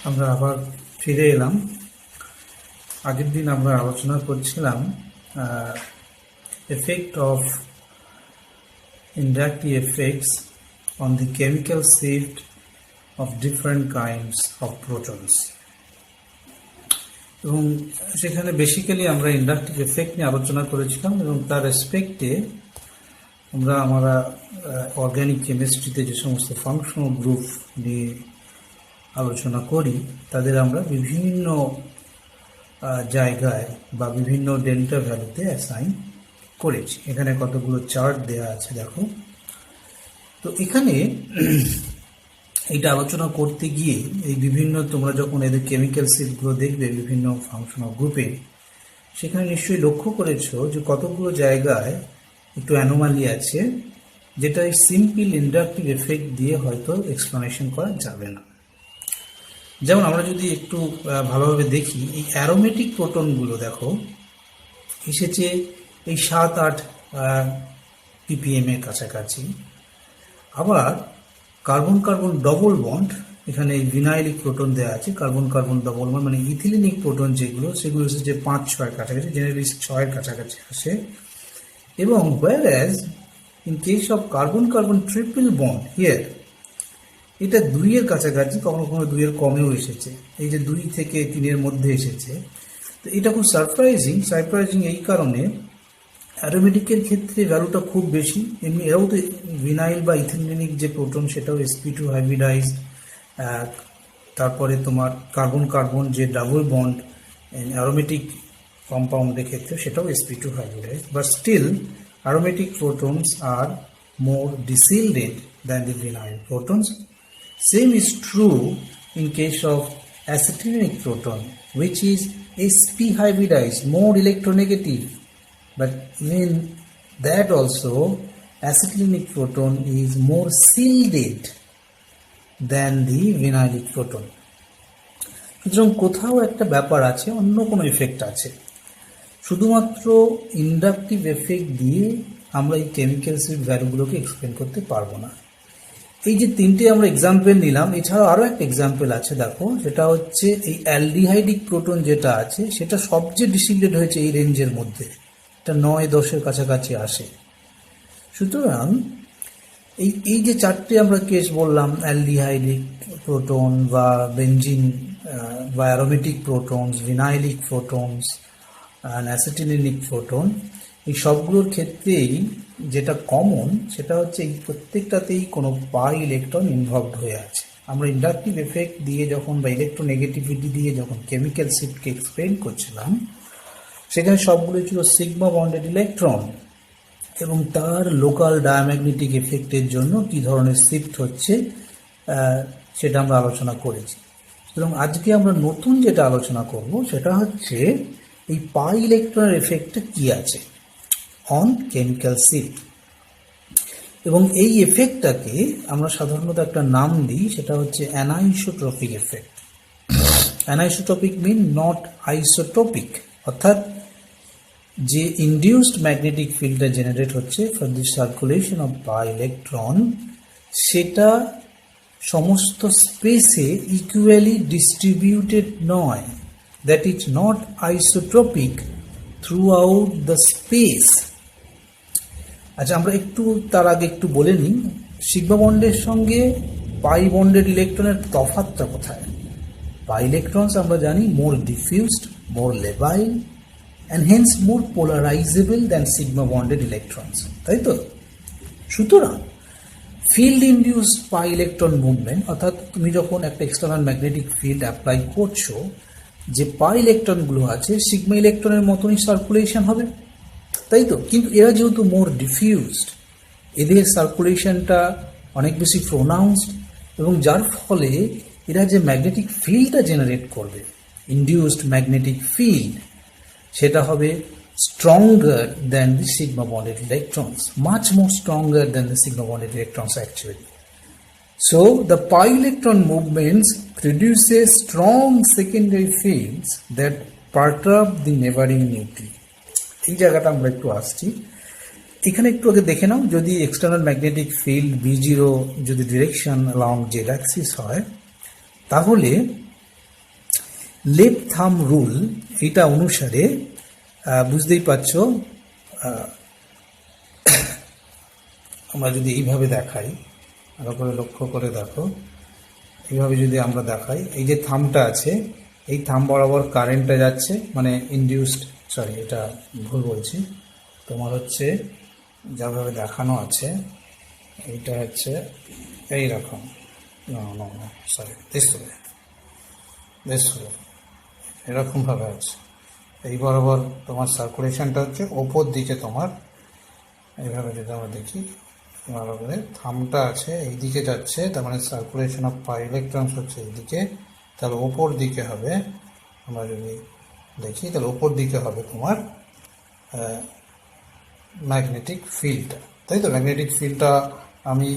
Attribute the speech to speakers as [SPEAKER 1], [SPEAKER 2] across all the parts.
[SPEAKER 1] আমরা আবার ফিরে এলাম। আগের দিন আমরা আলোচনা করছিলাম effect of inductive effects on the chemical shift of different kinds of protons, এবং সেখানে বেসিক্যালি আমরা ইন্ডাকটিভ এফেক্ট নিয়ে আলোচনা করেছিলাম এবং তার রেসপেক্টে আমরা অর্গানিক কেমিস্ট্রিতে যে সমস্ত ফাংশনাল গ্রুপ নিয়ে আলোচনা করি তাদের আমরা বিভিন্ন জায়গায় বা বিভিন্ন ডেল্টা ভ্যালুতে অ্যাসাইন করেছি। এখানে কতগুলো চার্ট দেওয়া আছে দেখো। তো এখানে এইটা আলোচনা করতে গিয়ে এই বিভিন্ন তোমরা যখন এদের কেমিক্যাল শিফটগুলো দেখবে বিভিন্ন ফাংশনাল গ্রুপে, সেখানে নিশ্চয়ই লক্ষ্য করেছো যে কতগুলো জায়গায় একটু অ্যানোমালি আছে, যেটা এই সিম্পল ইন্ডাকটিভ এফেক্ট দিয়ে হয়তো এক্সপ্লানেশন করা যাবে না। যেমন আমরা যদি একটু ভালোভাবে দেখি, এই অ্যারোমেটিক প্রোটনগুলো দেখো এসেছে এই 7-8 ppm এর কাছাকাছি। আবার কার্বন কার্বন ডবল বন্ড, এখানে এই ভিনাইলিক প্রোটন দেওয়া আছে, কার্বন কার্বন ডবল বন্ড মানে ইথিলিনিক প্রোটন সেগুলো এসেছে 5-6 কাছাকাছি, জেনারেলি 6 কাছাকাছি আসে। এবং whereas in case of carbon carbon triple bond here, এটা 2 কাছাকাছি, কখনো কখনো 2 কমেও এসেছে, এই যে 2 থেকে 3 মধ্যে এসেছে। তো এটা খুব সারপ্রাইজিং এই কারণে অ্যারোমেটিকের ক্ষেত্রে ভ্যালুটা খুব বেশি। এমনি এরাও তো ভিনাইল বা ইথিলিনিক যে প্রোটন সেটাও sp2 হাইব্রিডাইজ, তারপরে তোমার কার্বন কার্বন যে ডাবল বন্ড অ্যারোমেটিক কম্পাউন্ডের ক্ষেত্রে সেটাও sp2 hybridized, but still aromatic protons are more dishielded than the vinyl protons. Same is true in case of acetylenic proton, which is sp hybridized, more electronegative, but even that also acetylenic proton is more shielded than the vinylic proton. সুতরাং কোথাও একটা ব্যাপার আছে, অন্য কোনো effect আছে। শুধুমাত্র inductive effect দিয়ে আমরা এই কেমিক্যাল শিফট ভ্যালুগুলোকে এক্সপ্লেন করতে পারবো না। এই যে 3টে আমরা এক্সাম্পল নিলাম, এছাড়াও আরও একটা এক্সাম্পল আছে দেখো, সেটা হচ্ছে এই অ্যালডিহাইডিক প্রোটন যেটা আছে সেটা সবচেয়ে ডিসিলেট হয়েছে এই রেঞ্জের মধ্যে, এটা 9-10 কাছাকাছি আসে। সুতরাং এই যে 4টে আমরা কেস বললাম, অ্যালডিহাইডিক প্রোটন বা বেনজিন বা অ্যারোমেটিক প্রোটনস, ভিনাইলিক প্রোটনস, অ্যাসিটিলিনিক প্রোটন, এই সবগুলোর ক্ষেত্রেই যেটা কমন সেটা হচ্ছে এই প্রত্যেকটাতেই কোনো পাই ইলেকট্রন ইনভলভড হয়ে আছে। আমরা ইন্ডাকটিভ এফেক্ট দিয়ে যখন বা ইলেকট্রোনেগেটিভিটি দিয়ে যখন কেমিক্যাল শিফটকে এক্সপ্লেন করছিলাম, সেখানে সবগুলো ছিল সিগমা বন্ডেড ইলেকট্রন এবং তার লোকাল ডায়াম্যাগনেটিক এফেক্টের জন্য কি ধরনের শিফট হচ্ছে সেটা আমরা আলোচনা করেছি। এবং আজকে আমরা নতুন যেটা আলোচনা করব সেটা হচ্ছে এই পাই ইলেকট্রনের এফেক্টটা কি আছে অন কেমিক্যাল শিফট। এবং এই এফেক্টটাকে আমরা সাধারণত একটা নাম দিই, সেটা হচ্ছে অ্যানাইসোট্রপিক এফেক্ট। অ্যানাইসোট্রপিক মিন নট আইসোট্রপিক, অর্থাৎ যে ইনডিউসড ম্যাগনেটিক ফিল্ডটা জেনারেট হচ্ছে for the circulation of pi electron, সেটা সমস্ত স্পেসে ইকুয়ালি ডিস্ট্রিবিউটেড নয়, that is not isotropic throughout the space. আচ্ছা, আমরা একটু তার আগে একটু বলে নিই সিগমা বন্ডের সঙ্গে পাই বন্ডেড ইলেকট্রনের তফাৎটা কোথায়। পাই ইলেকট্রনস আমরা জানি more diffused, more labile and hence more polarizable than sigma bonded electrons, তাই তো? সুতরাং field induced pi electron movement, অর্থাৎ তুমি যখন একটা এক্সটার্নাল ম্যাগনেটিক ফিল্ড অ্যাপ্লাই করছো, যে পাই ইলেকট্রনগুলো আছে সিগমা ইলেকট্রনের মতনই সার্কুলেশন হবে, তাই তো? কিন্তু এরা যেহেতু মোর ডিফিউজড, এদের সার্কুলেশনটা অনেক বেশি প্রোনাউন্সড, এবং যার ফলে এরা যে ম্যাগনেটিক ফিল্ডটা জেনারেট করবে, ইন্ডিউসড ম্যাগনেটিক ফিল্ড, সেটা হবে stronger than the sigma bonded electrons, much more stronger than the sigma bonded electrons actually. So the pi electron movements produces strong secondary fields that perturb the neighboring nuclei. এই জায়গাটা আমরা একটু আসছি, এখানে একটু আগে দেখে নাও, যদি এক্সটার্নাল ম্যাগনেটিক ফিল্ড B0 যদি ডিরেকশন অ্যালং জেড অ্যাক্সিস হয়, তাহলে লেফট থাম রুল এটা অনুসারে বুঝতেই পারছো, আমরা যদি এইভাবে দেখাই, ভালো করে লক্ষ্য করে দেখো, এইভাবে যদি আমরা দেখাই, এই যে থামটা আছে, এই থাম বরাবর কারেন্টটা যাচ্ছে, মানে ইনডিউসড, সরি এটা ভুল বলছি, তোমার হচ্ছে যেভাবে দেখানো আছে এইটা হচ্ছে এইরকম, সরি দিস এরকমভাবে আছে, এই বরাবর তোমার সার্কুলেশনটা হচ্ছে ওপর দিকে, তোমার এইভাবে যদি আমরা দেখি ভালো করে, থামটা আছে এই দিকে যাচ্ছে, তার মানে সার্কুলেশন অফ পাই ইলেকট্রনস হচ্ছে এইদিকে, তাহলে ওপর দিকে হবে, আমরা যদি দেখি তাহলে ওপর দিকে হবে তোমার ম্যাগনেটিক ফিল্ডটা, তাই তো? ম্যাগনেটিক ফিল্ডটা আমি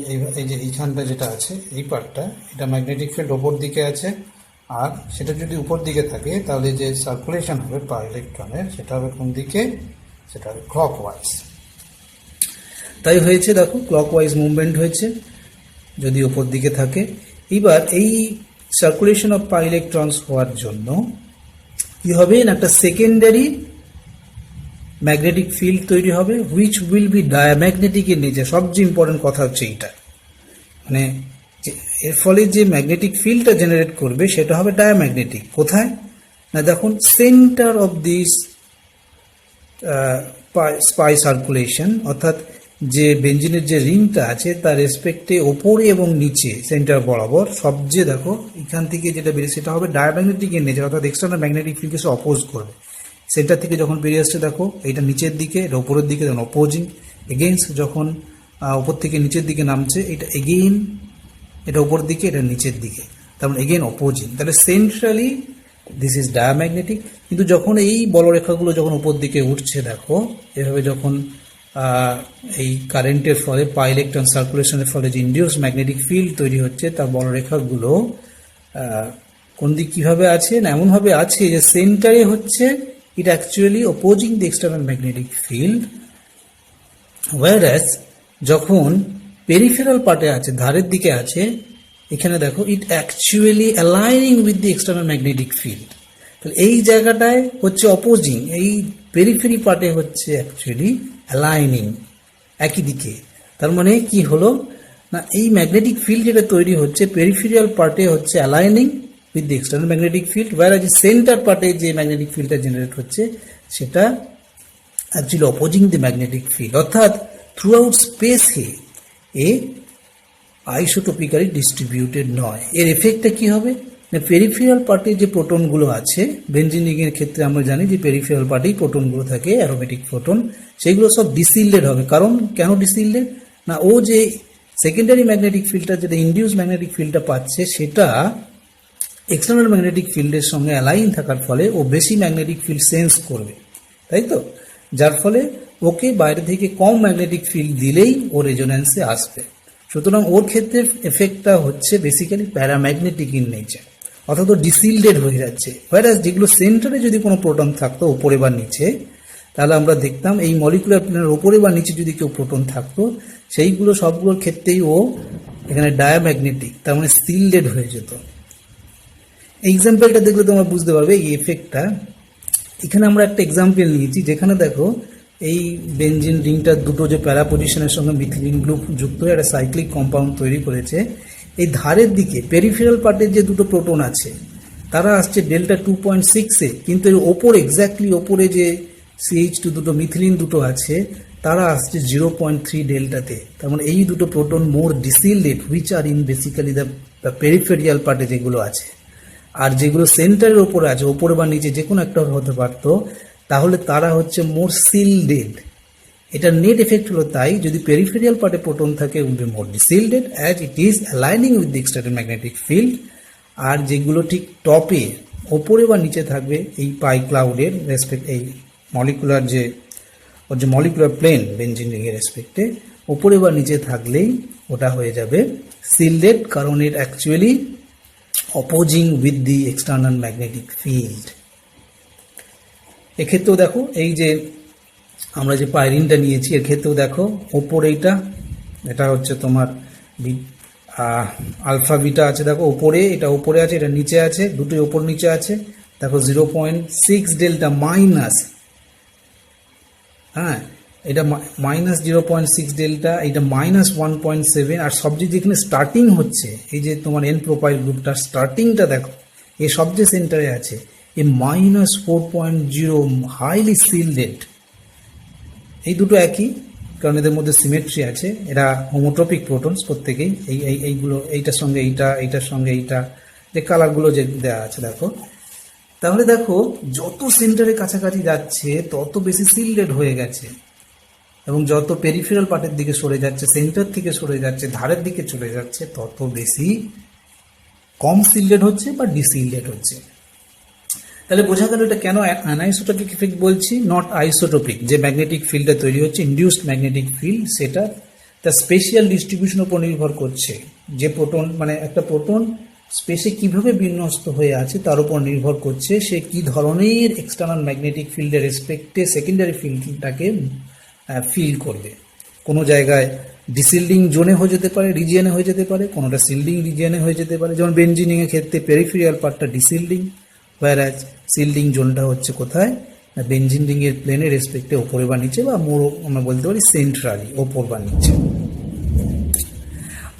[SPEAKER 1] এই যে এইখানটা যেটা আছে এই পার্টটা, এটা ম্যাগনেটিক ফিল্ড ওপর দিকে আছে, আর সেটা যদি উপর দিকে থাকে তাহলে যে সার্কুলেশন হবে পাই ইলেকট্রনের সেটা হবে কোন দিকে? সেটা হবে ক্লকওয়াইজ। তাই হয়েছে, দেখো ক্লকওয়াইজ মুভমেন্ট হয়েছে যদি ওপর দিকে থাকে। এবার এই সার্কুলেশন অফ পাই ইলেকট্রনস হওয়ার জন্য কি হবে না, একটা সেকেন্ডারি ম্যাগনেটিক ফিল্ড তৈরি হবে, which will be diamagnetic in nature. সবচেয়ে ইম্পর্টেন্ট কথা হচ্ছে এইটা, মানে এর ফলে যে ম্যাগনেটিক ফিল্ডটা জেনারেট করবে সেটা হবে ডায়াম্যাগনেটিক। কোথায় না, দেখুন centre of this spy circulation, অর্থাৎ যে বেঞ্জিনের যে রিংটা আছে তার রেসপেক্টে ওপরে এবং নিচে সেন্টার বরাবর সবচেয়ে দেখো এখান থেকে যেটা বেরিয়ে সেটা হবে ডায়াম্যাগনেটিক ইন নেচার, অর্থাৎ এক্সটার্নাল ম্যাগনেটিক ফিল্ডকে সে অপোজ করবে। সেন্টার থেকে যখন বেরিয়ে আসছে দেখো এটা নিচের দিকে, এটা ওপরের দিকে, তখন অপোজিং। এগেইনস্ট যখন ওপর থেকে নিচের দিকে নামছে এটা এগেইন, এটা ওপরের দিকে, এটা নিচের দিকে, তার মানে এগেইন অপোজিং। তাহলে সেন্ট্রালি দিস ইজ ডায়াম্যাগনেটিক। কিন্তু যখন এই বলরেখাগুলো যখন উপর দিকে উঠছে দেখো, এভাবে যখন এই কারেন্টের ফলে পাই ইলেকট্রন সার্কুলেশনের ফলে যে ইন্ডিউস ম্যাগনেটিক ফিল্ড তৈরি হচ্ছে তার বলরেখাগুলো কোন দিক কিভাবে আছে না, এমনভাবে আছে যে সেন্টারে হচ্ছে it actually opposing the external magnetic field, whereas যখন পেরিফেরাল পার্টে আছে, ধারের দিকে আছে, এখানে দেখো it actually aligning with the external magnetic field। তাহলে এই জায়গাটায় হচ্ছে অপোজিং, এই পেরিফেরি পার্টে হচ্ছে অ্যাকচুয়ালি অ্যালাইনিং একই দিকে। তার মানে কি হলো না, এই ম্যাগনেটিক ফিল্ড যেটা তৈরি হচ্ছে পেরিফেরিয়াল পার্টে হচ্ছে aligning with the external magnetic field, whereas center part যে ম্যাগনেটিক ফিল্ডটা জেনারেট হচ্ছে সেটা অ্যাকচুয়ালি অপোজিং দি ম্যাগনেটিক ফিল্ড, অর্থাৎ থ্রু আউট স্পেসে এ আইসোটোপিক্যালি ডিস্ট্রিবিউটেড নয়। এর এফেক্টটা কি হবে না, পেরিফেরাল পার্টে যে প্রোটনগুলো আছে, বেঞ্জিন রিংয়ের ক্ষেত্রে আমরা জানি যে পেরিফেরাল পার্টেই প্রোটনগুলো থাকে, অ্যারোমেটিক প্রোটন, সেগুলো সব ডিসিল্ডেড হবে। কারণ কেন ডিসিল্ডেড না, ও যে সেকেন্ডারি ম্যাগনেটিক ফিল্ডটা যেটা ইন্ডিউস ম্যাগনেটিক ফিল্ডটা পাচ্ছে সেটা এক্সটার্নাল ম্যাগনেটিক ফিল্ডের সঙ্গে অ্যালাইন থাকার ফলে ও বেশি ম্যাগনেটিক ফিল্ড সেন্স করবে, তাই তো? যার ফলে ওকে বাইরে থেকে কম ম্যাগনেটিক ফিল্ড দিলেই ও রেজোন্যান্সে আসবে। সুতরাং ওর ক্ষেত্রে এফেক্টটা হচ্ছে বেসিক্যালি প্যারাম্যাগনেটিক ইন নেচার, অর্থাৎ ও ডিসিল্ডেড হয়ে যাচ্ছে। হোয়ারাস যেগুলো সেন্টারে যদি কোনো প্রোটন থাকতো ওপরে বা নিচে, তাহলে আমরা দেখতাম এই মলিকুলার প্লেনের ওপরে বা নিচে যদি কেউ প্রোটন থাকতো সেইগুলো সবগুলোর ক্ষেত্রেই ও এখানে ডায়াম্যাগনেটিক, তার মানে সিল্ডেড হয়ে যেত। এক্সাম্পলটা দেখলে তোমরা বুঝতে পারবে এই এফেক্টটা। এখানে আমরা একটা এক্সাম্পল নিয়েছি যেখানে দেখো এই বেঞ্জিন রিংটার দুটো যে প্যারা পজিশনের সঙ্গে মিথিলিন গ্রুপ যুক্ত হয়ে একটা সাইক্লিক কম্পাউন্ড তৈরি করেছে। এই ধারের দিকে পেরিফেরাল পার্টের যে দুটো প্রোটন আছে তারা আসছে ডেল্টা 2.6-এ, কিন্তু এর ওপর এক্স্যাক্টলি ওপরে যে CH2 দুটো মিথিলিন দুটো আছে তারা আসছে 0.3 ডেল্টাতে। তার মানে এই দুটো proton more deshielded which are in basically the peripheral পার্টে যেগুলো আছে, আর যেগুলো সেন্টারের ওপরে আছে, ওপরে বা নিচে যে কোনো একটা হতে পারতো, তাহলে তারা হচ্ছে মোর সিল্ডেড। এটা নেট এফেক্ট হলো তাই, যদি পেরিফেরিয়াল পার্টে প্রোটন থাকে will be more deshielded as it is aligning with the external magnetic field, আর যেগুলো ঠিক টপে ওপরে বা নিচে থাকবে এই পাই ক্লাউডের রেসপেক্ট, এই মলিকুলার যে ওর যে মলিকুলার প্লেন বেঞ্জিন রিংয়ের রেসপেক্টে ওপরে বা নিচে থাকলেই ওটা হয়ে যাবে সিল্ডেড, কারণ এর actually opposing with the external magnetic field. এক্ষেত্রেও দেখো এই যে আমরা যে পাইরিনটা নিয়েছি এর ক্ষেত্রেও দেখো ওপরে এটা হচ্ছে তোমার আলফা বিটা আছে, দেখো ওপরে, এটা ওপরে আছে, এটা নিচে আছে, দুটোই ওপর নিচে আছে। দেখো 0.6 ডেল্টা মাইনাস, হ্যাঁ এটা মাইনাস 0.6 ডেল্টা, এটা মাইনাস 1.7, আর সবচেয়ে যেখানে স্টার্টিং হচ্ছে এই যে তোমার এন প্রোফাইল গ্রুপটার স্টার্টিংটা দেখো, এই সবচেয়ে সেন্টারে আছে এই মাইনাস 4.0 হাইলি সিলডেড। এই দুটো একই, কারণ এদের মধ্যে সিমেট্রি আছে, এরা হোমোট্রপিক প্রোটনস প্রত্যেকেই। এইগুলো এইটার সঙ্গে এইটার সঙ্গে এইটা, যে কালারগুলো যে দেওয়া আছে দেখো। তাহলে দেখো যত সেন্টারের কাছাকাছি যাচ্ছে তত বেশি সিলডেড হয়ে গেছে, এবং যত পেরিফেরাল পার্টের দিকে সরে যাচ্ছে, সেন্টার থেকে সরে যাচ্ছে, ধারের দিকে চলে যাচ্ছে, তত বেশি কম সিলডেড হচ্ছে বা ডিসিলডেড হচ্ছে। তাহলে বোঝা গেল এটা কেন অ্যানাইসোটপিক ইফেক্ট বলছি, নট আইসোটোপিক। যে ম্যাগনেটিক ফিল্ডটা তৈরি হচ্ছে, ইনডিউসড ম্যাগনেটিক ফিল্ড, সেটা তার স্পেশিয়াল ডিস্ট্রিবিউশনের উপর নির্ভর করছে। যে প্রোটন মানে একটা প্রোটন স্পেসে কিভাবে বিন্যস্ত হয়ে আছে তার উপর নির্ভর করছে সে কি ধরনের এক্সটার্নাল ম্যাগনেটিক ফিল্ডের রেসপেক্টে সেকেন্ডারি ফিল্ডটাকে ফিল করবে। কোনো জায়গায় ডিসিল্ডিং জোনে হয়ে যেতে পারে, রিজিয়নে হয়ে যেতে পারে, কোনোটা সিল্ডিং রিজিয়নে হয়ে যেতে পারে। যেমন বেঞ্জিনিংয়ের ক্ষেত্রে পেরিফেরিয়াল পার্টটা ডিসিল্ডিং, whereas সিল্ডিং জোনটা হচ্ছে কোথায় না বেঞ্জিন এর প্লেনের রেসপেক্টে ওপরে বা নিচে, বা মোর আমরা বলতে পারি সেন্ট্রালি ওপর বা নিচে।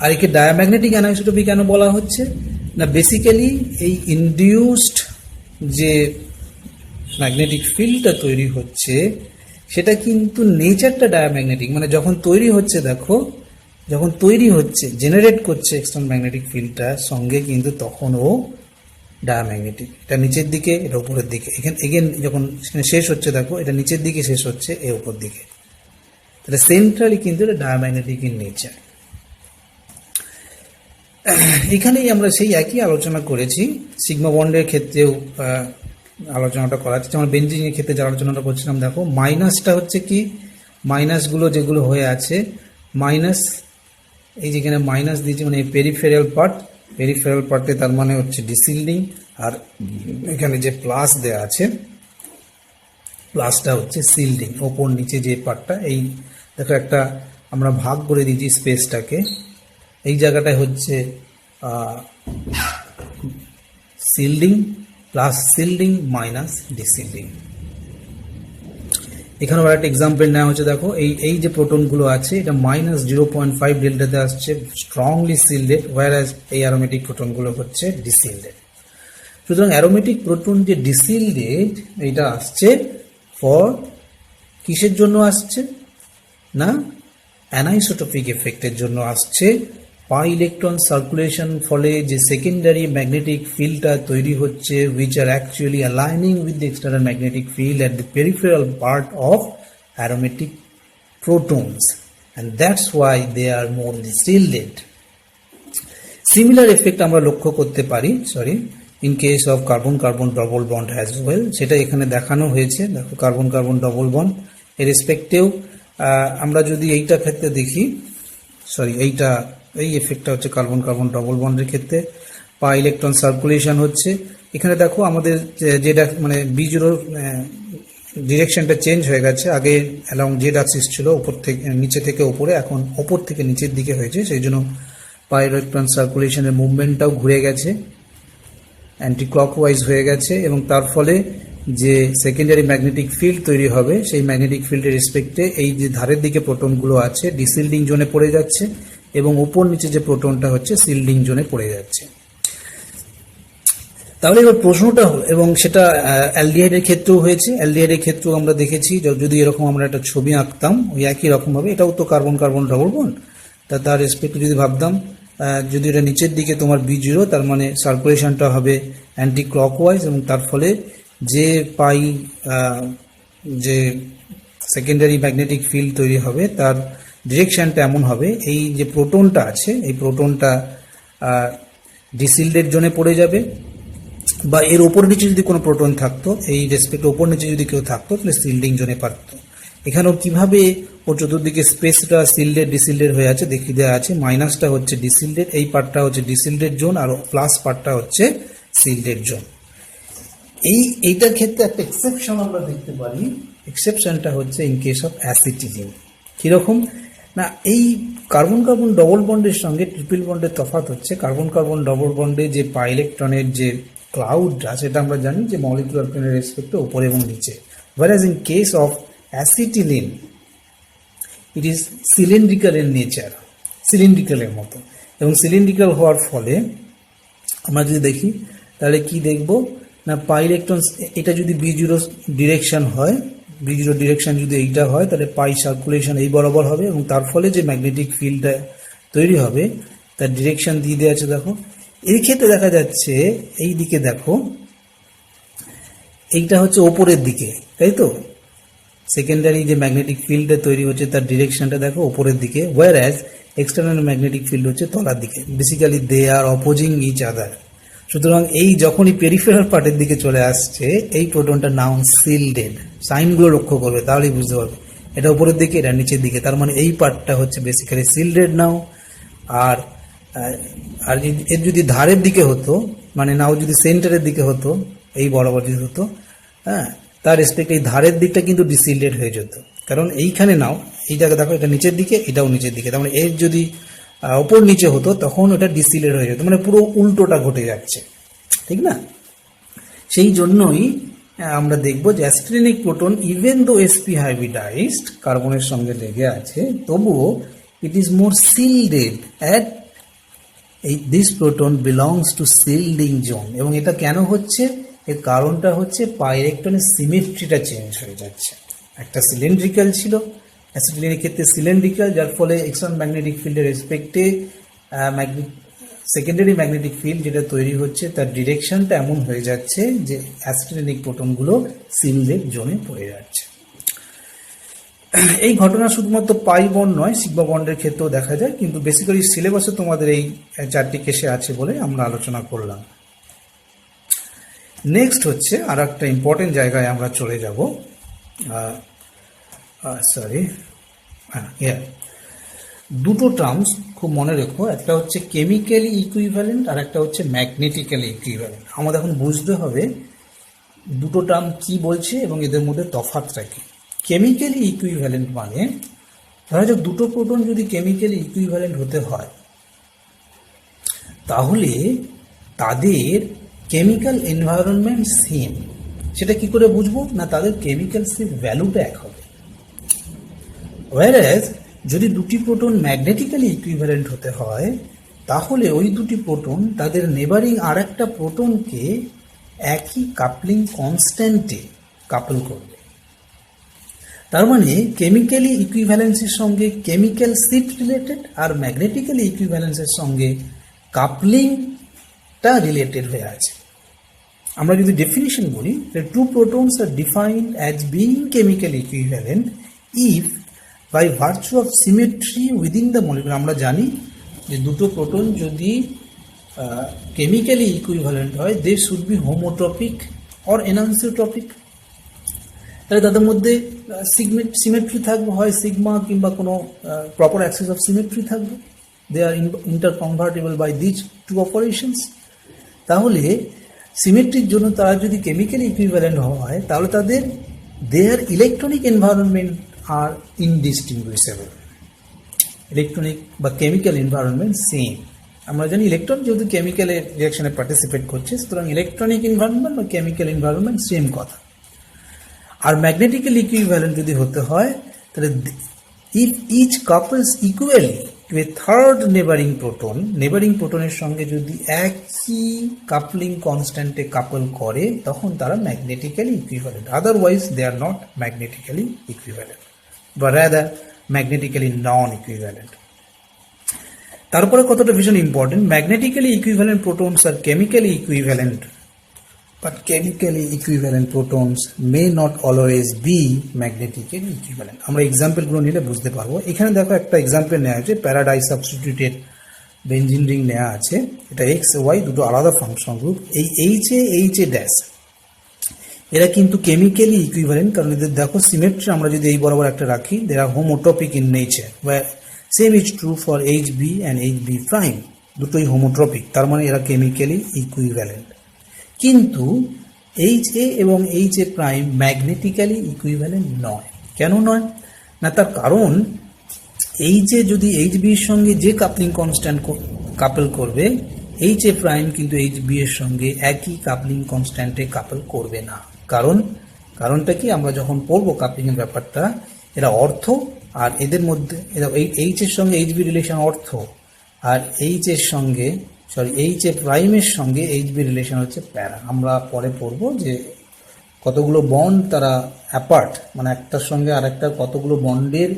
[SPEAKER 1] আর একে ডায়াম্যাগনেটিক অ্যানাইসোটপি কেন বলা হচ্ছে না, বেসিক্যালি এই ইনডিউসড যে ম্যাগনেটিক ফিল্ডটা তৈরি হচ্ছে সেটা কিন্তু নেচারটা ডায়াম্যাগনেটিক, মানে যখন তৈরি হচ্ছে দেখো, যখন তৈরি হচ্ছে জেনারেট করছে এক্সটার্নাল ম্যাগনেটিক ফিল্ডটার সঙ্গে, কিন্তু তখন ও ডায়াম্যাগনেটিক। এটা নিচের দিকে, এটা উপরের দিকে, এখানে এগেন যখন শেষ হচ্ছে দেখো, এটা নিচের দিকে শেষ হচ্ছে, এ উপর দিকে। তাহলে সেন্ট্রালি কিন্তু এটা ডায়াম্যাগনেটিক ইন নেচার। এখানেই আমরা সেই একই আলোচনা করেছি সিগমা বন্ডের ক্ষেত্রেও আলোচনাটা করা হচ্ছে। যেমন বেঞ্জিনের ক্ষেত্রে যে আলোচনাটা করছিলাম দেখো, মাইনাসটা হচ্ছে কি, মাইনাসগুলো যেগুলো হয়ে আছে, মাইনাস এই যেখানে মাইনাস দিয়েছি মানে পেরিফেরাল পার্ট, পেরিফেরাল পার্টে তার মানে হচ্ছে ডিসিল্ডিং, আর এখানে যে প্লাস দেওয়া আছে প্লাসটা হচ্ছে সিল্ডিং, ওপর নিচে যে পার্টটা। এই দেখো একটা আমরা ভাগ করে দিয়েছি স্পেসটাকে, এই জায়গাটায় হচ্ছে সিল্ডিং প্লাস সিল্ডিং মাইনাস ডিসিল্ডিং। এখানে আবার একটা এক্সাম্পল নেওয়া হচ্ছে দেখো, এই যে প্রোটনগুলো আছে এটা মাইনাস 0.5 ডেল্টাতে আসছে, স্ট্রংলি সিল্ডেড, ওয়্যারাজ এই অ্যারোমেটিক প্রোটনগুলো হচ্ছে ডিসিল্ডেড। সুতরাং অ্যারোমেটিক প্রোটন যে ডিসিল্ডেড এটা আসছে ফর কিসের জন্য আসছে না, অ্যানাইসোটোপিক এফেক্টের জন্য আসছে। পাই ইলেকট্রন সার্কুলেশন ফলে যে সেকেন্ডারি ম্যাগনেটিক ফিল্ডটা তৈরি হচ্ছে, which are actually aligning with the external magnetic field at the peripheral part of aromatic protons, and that's why they are more shielded. Similar effect আমরা লক্ষ্য করতে পারি in case of carbon-carbon double bond as well, সেটা এখানে দেখানো হয়েছে। দেখো carbon-carbon double bond এর রেসপেক্টেও আমরা যদি এইটা ক্ষেত্রে দেখি, এই এফেক্টটা হচ্ছে কার্বন কার্বন ডবল বন্ডের ক্ষেত্রে। পাই ইলেকট্রন সার্কুলেশন হচ্ছে, এখানে দেখো আমাদের যেটা মানে বিজোর ডিরেকশনটা চেঞ্জ হয়ে গেছে, আগে অ্যালং জেড অ্যাক্সিস ছিল উপর থেকে নিচে থেকে উপরে, এখন ওপর থেকে নিচের দিকে হয়েছে, সেই জন্য পাই ইলেকট্রন সার্কুলেশনের মুভমেন্টটাও ঘুরে গেছে, অ্যান্টি ক্লকওয়াইজ হয়ে গেছে, এবং তার ফলে যে সেকেন্ডারি ম্যাগনেটিক ফিল্ড তৈরি হবে সেই ম্যাগনেটিক ফিল্ডের রেসপেক্টে এই যে ধারের দিকে প্রোটনগুলো আছে ডিসিল্ডিং জোনে পড়ে যাচ্ছে, এবং উপর নিচে যে প্রোটনটা হচ্ছে সিল্ডিং জোনে পড়ে যাচ্ছে। তাহলে এবার প্রশ্নটা হলো, এবং সেটা অ্যালডিহাইডের ক্ষেত্রেও হয়েছে, অ্যালডিহাইডের ক্ষেত্রেও আমরা দেখেছি যদি এরকম আমরা একটা ছবি আঁকতাম ওই একই রকম ভাবে, এটাও তো কার্বন কার্বন ডবল বন্ড, তার রেসপেক্টে যদি ভাবতাম, যদি এটা নিচের দিকে তোমার B0, তার মানে সার্কুলেশনটা হবে অ্যান্টি ক্লকওয়াইজ, এবং তার ফলে যে পাই যে সেকেন্ডারি ম্যাগনেটিক ফিল্ড তৈরি হবে তার ডিরেকশনটা এমন হবে, এই যে প্রোটনটা আছে এই প্রোটনটা ডিসিল্ডেড জোনে পড়ে যাবে, বা এর ওপর নিচে যদি কোনো প্রোটন থাকতো, এই রেসপেক্টে ওপর নিচে যদি কেউ থাকতো তাহলে সিল্ডিং জোনে পারতো। এখানেও কিভাবে ওর চতুর্দিকে স্পেসটা সিল্ডেড ডিসিল্ডেড হয়ে আছে দেখিয়ে দেওয়া আছে, মাইনাসটা হচ্ছে ডিসিল্ডেড, এই পার্টটা হচ্ছে ডিসিল্ডেড জোন, আর প্লাস পার্টটা হচ্ছে সিল্ডেড জোন। এইটার ক্ষেত্রে একটা এক্সেপশন আমরা দেখতে পারি, এক্সেপশনটা হচ্ছে ইন কেস অফ অ্যাসিটিলিন। কিরকম না, এই কার্বন কার্বন ডবল বন্ডের সঙ্গে ট্রিপল বন্ডের তফাৎ হচ্ছে, কার্বন কার্বন ডবল বন্ডে যে পাই ইলেকট্রনের যে ক্লাউডটা সেটা আমরা জানি যে মলিকুলার প্লেনের রেসপেক্টে উপরে এবং নিচে। whereas in case of acetylene it is cylindrical in nature, সিলিন্ড্রিক্যালের মতো। এবং সিলিন্ড্রিক্যাল হওয়ার ফলে আমরা যদি দেখি তাহলে কি দেখব না, পাই ইলেকট্রনস, এটা যদি B0 ডিরেকশন হয়, B0 ডিরেকশন যদি এইটা হয় তাহলে পাই সার্কুলেশন এই বরাবর হবে এবং তার ফলে যে ম্যাগনেটিক ফিল্ডটা তৈরি হবে তার ডিরেকশন দিয়ে দেওয়া আছে। দেখো এই ক্ষেত্রে দেখা যাচ্ছে এই দিকে দেখো এইটা হচ্ছে ওপরের দিকে, তাই তো, সেকেন্ডারি যে ম্যাগনেটিক ফিল্ডটা তৈরি হচ্ছে তার ডিরেকশনটা দেখো ওপরের দিকে, whereas এক্সটার্নাল ম্যাগনেটিক ফিল্ড হচ্ছে তলার দিকে। Basically they are opposing each other. সুতরাং এই যখনই পেরিফেরাল পার্টের দিকে চলে আসছে এই প্রোটনটার নাম শিল্ডেড। সাইনগুলো লক্ষ্য করবে তাহলেই বুঝতে পারবে এটা উপরের দিকে এটা নিচের দিকে, তার মানে এই পার্টটা হচ্ছে বেসিক্যালি শিল্ডেড নাও। আর আর এর যদি ধারের দিকে হতো, মানে নাও যদি সেন্টারের দিকে হতো, এই বরাবর যদি হতো, হ্যাঁ, তার রেসপেক্ট এই ধারের দিকটা কিন্তু ডিসিল্ডেড হয়ে যেত। কারণ এইখানে নাও এই জায়গা দেখো এটা নিচের দিকে এটাও নিচের দিকে, তার মানে এর যদি ওপর নিচে হতো তখন ওটা ডিসিল্ডেড হয়ে যেত, মানে পুরো উল্টোটা ঘটে যাচ্ছে, ঠিক না? সেই জন্যই আমরা দেখব যে acetylenic proton even though sp hybridised কার্বনের সঙ্গে লেগে আছে তবুও it is more shielded at this proton belongs to shielding zone. এবং এটা কেন হচ্ছে, এর কারণটা হচ্ছে পাই ইলেকট্রনের সিমেট্রিটা চেঞ্জ হয়ে যাচ্ছে। একটা সিলিন্ড্রিক্যাল ছিল, অ্যাসিটিলিনের ক্ষেত্রে সিলিন্ড্রিক্যাল, যার ফলে এক্সটার্নাল ম্যাগনেটিক ফিল্ডের রেসপেক্টে সেকেন্ডারি ম্যাগনেটিক ফিল্ড যেটা তৈরি হচ্ছে তার ডিরেকশনটা এমন হয়ে যাচ্ছে যে অ্যাসিটিলিনিক প্রোটনগুলো শিল্ডেড জোনে পড়ে যাচ্ছে। এই ঘটনা শুধুমাত্র পাই বন্ড নয়, সিগমা বন্ডের ক্ষেত্রেও দেখা যায়, কিন্তু বেসিক্যালি সিলেবাসে তোমাদের এই 4টি কেসে আছে বলে আমরা আলোচনা করলাম। নেক্সট হচ্ছে আর একটা ইম্পর্টেন্ট জায়গায় আমরা চলে যাব, দুটো টার্মস খুব মনে রেখো, একটা হচ্ছে কেমিক্যালি ইকুইভ্যালেন্ট আর একটা হচ্ছে ম্যাগনেটিক্যালি ইকুইভ্যালেন্ট। আমাদের এখন বুঝতে হবে দুটো টার্ম কি বলছে এবং এদের মধ্যে তফাৎটা কি। কেমিক্যালি ইকুইভ্যালেন্ট মানে ধরা যাক দুটো প্রোটন যদি কেমিক্যালি ইকুইভ্যালেন্ট হতে হয় তাহলে তাদের কেমিক্যাল এনভায়রনমেন্ট সেম। সেটা কি করে বুঝবো না, তাদের কেমিক্যাল ভ্যালুটা এক হবে। whereas যদি দুটি প্রোটন ম্যাগনেটিক্যালি ইকুইভ্যালেন্ট হতে হয় তাহলে ওই দুটি প্রোটন তাদের নেবারিং আর একটা প্রোটনকে একই কাপলিং কনস্ট্যান্টে কাপল করবে। তার মানে কেমিক্যালি ইকুইভ্যালেন্সের সঙ্গে কেমিক্যাল সিট রিলেটেড আর ম্যাগনেটিক্যালি ইকুইভ্যালেন্সের সঙ্গে কাপলিংটা রিলেটেড হয়ে আছে। আমরা যদি ডেফিনিশন বলি, two protons are defined as being chemically equivalent if by virtue of symmetry within the molecule. আমরা জানি যে দুটো প্রোটন যদি কেমিক্যালি ইকুইভ্যালেন্ট হয় they should be homotopic or enantiotopic. তাহলে তাদের মধ্যে সিমেট্রি থাকবে, হয় সিগমা কিংবা কোনো প্রপার অ্যাক্সেস অফ সিমেট্রি থাকবে। দে আর ইন্টারকনভার্টেবল বাই দিস টু অপারেশনস। তাহলে সিমেট্রির জন্য তারা যদি কেমিক্যালি ইকুইভ্যালেন্ট হয় তাহলে তাদের their electronic environment are indistinguishable. Electronic বা কেমিক্যাল এনভায়রনমেন্ট সেম। আমরা জানি ইলেকট্রন যেহেতু কেমিক্যালের রিয়াকশনে পার্টিসিপেট করছে, সুতরাং ইলেকট্রনিক এনভায়রনমেন্ট বা কেমিক্যাল এনভায়রনমেন্ট সেম কথা। আর ম্যাগনেটিক্যাল ইকুইভ্যালেন্ট যদি হতে হয় তাহলে if each couples equally to a third neighbouring proton, neighbouring প্রোটনের সঙ্গে যদি একই কাপলিং কনস্ট্যান্টে কাপল করে তখন তারা magnetically equivalent. Otherwise they are not magnetically equivalent বা রাদার ম্যাগনেটিক্যালি নন ইকুইভ্যালেন্ট। তারপরে কতটা ভীষণ important, magnetically equivalent protons are chemically equivalent, but chemically equivalent protons may not always be magnetically equivalent. আমরা এক্সাম্পলগুলো নিলে বুঝতে পারবো। এখানে দেখো একটা এক্সাম্পল নেওয়া আছে, প্যারাডাই সাবস্টিটিউটেড বেঞ্জিন রিং নেওয়া আছে। এটা এক্স ওয়াই দুটো আলাদা ফাংশন গ্রুপ। এই এইচ এ ড্যাশ এরা কিন্তু কেমিক্যালি ইকুইভ্যালেন্ট, কারণ এদের দেখো সিমেট্রি আমরা যদি এই বরাবর একটা রাখি, they are homotropic in nature, same is true for H B and H B prime, দুটোই হোমোট্রপিক, তার মানে এরা কেমিক্যালি ইকুইভ্যালেন্ট। কিন্তু এইচ এ এবং H A prime magnetically equivalent নয়। কেন নয় না, তার কারণ এইচ এ যদি এইচ বির সঙ্গে যে কাপলিং কনস্ট্যান্ট কাপল করবে এইচ এ প্রাইম কিন্তু এইচ বি এর সঙ্গে একই কাপলিং কনস্ট্যান্টে কাপল করবে না। কারণটা কি, আমরা যখন পড়বো কাপলিং এর ব্যাপারটা, এরা অর্থ, আর এদের মধ্যে এইচ এর সঙ্গে এইচ বি রিলেশন অর্থ, আর এইচ এ প্রাইমের সঙ্গে এইচ বি রিলেশন হচ্ছে প্যারা। আমরা পরে পড়বো যে কতগুলো বন্ড তারা অ্যাপার্ট, মানে একটার সঙ্গে আর একটা কতগুলো বন্ডের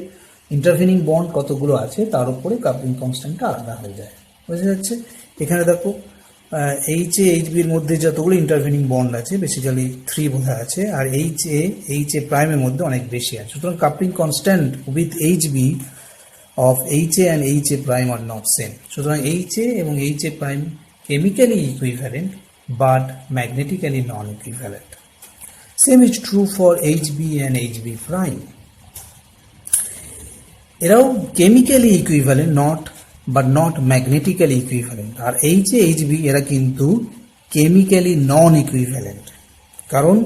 [SPEAKER 1] ইন্টারভেনিং বন্ড কতগুলো আছে তার উপরে কাপলিং কনস্ট্যান্টটা আলাদা হয়ে যায়। বোঝা যাচ্ছে? এখানে দেখো এইচ এ এইচ বির মধ্যে যতগুলো ইন্টারভেনিং বন্ড আছে বেসিক্যালি 3 বোঝা আছে, আর এইচ এ প্রাইমের মধ্যে অনেক বেশি আছে। সুতরাং coupling constant with H B of HA and HA prime are not same. সুতরাং HA এবং HA prime chemically equivalent but magnetically non-equivalent. Same is true for HB and HB prime. এরাও chemically equivalent but not magnetically equivalent. আর HA HB এরা কিন্তু chemically non-equivalent. কারণ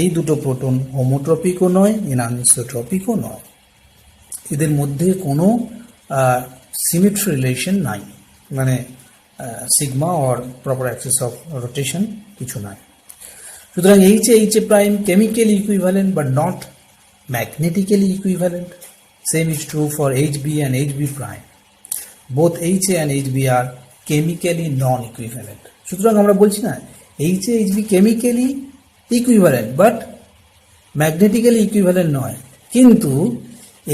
[SPEAKER 1] এই দুটো proton হোমোট্রপিকও নয়, এনানিসোট্রপিকও নয়। এদের মধ্যে কোনো সিমেট্রি রিলেশন নাই, মানে sigma or proper axis of rotation কিছু নাই। সুতরাং H A prime chemically equivalent but not magnetically equivalent. Same is true for H B and H B prime. Both H A and H B are chemically non equivalent. সুতরাং আমরা বলছি না H A H B chemically equivalent but magnetically equivalent নয়, কিন্তু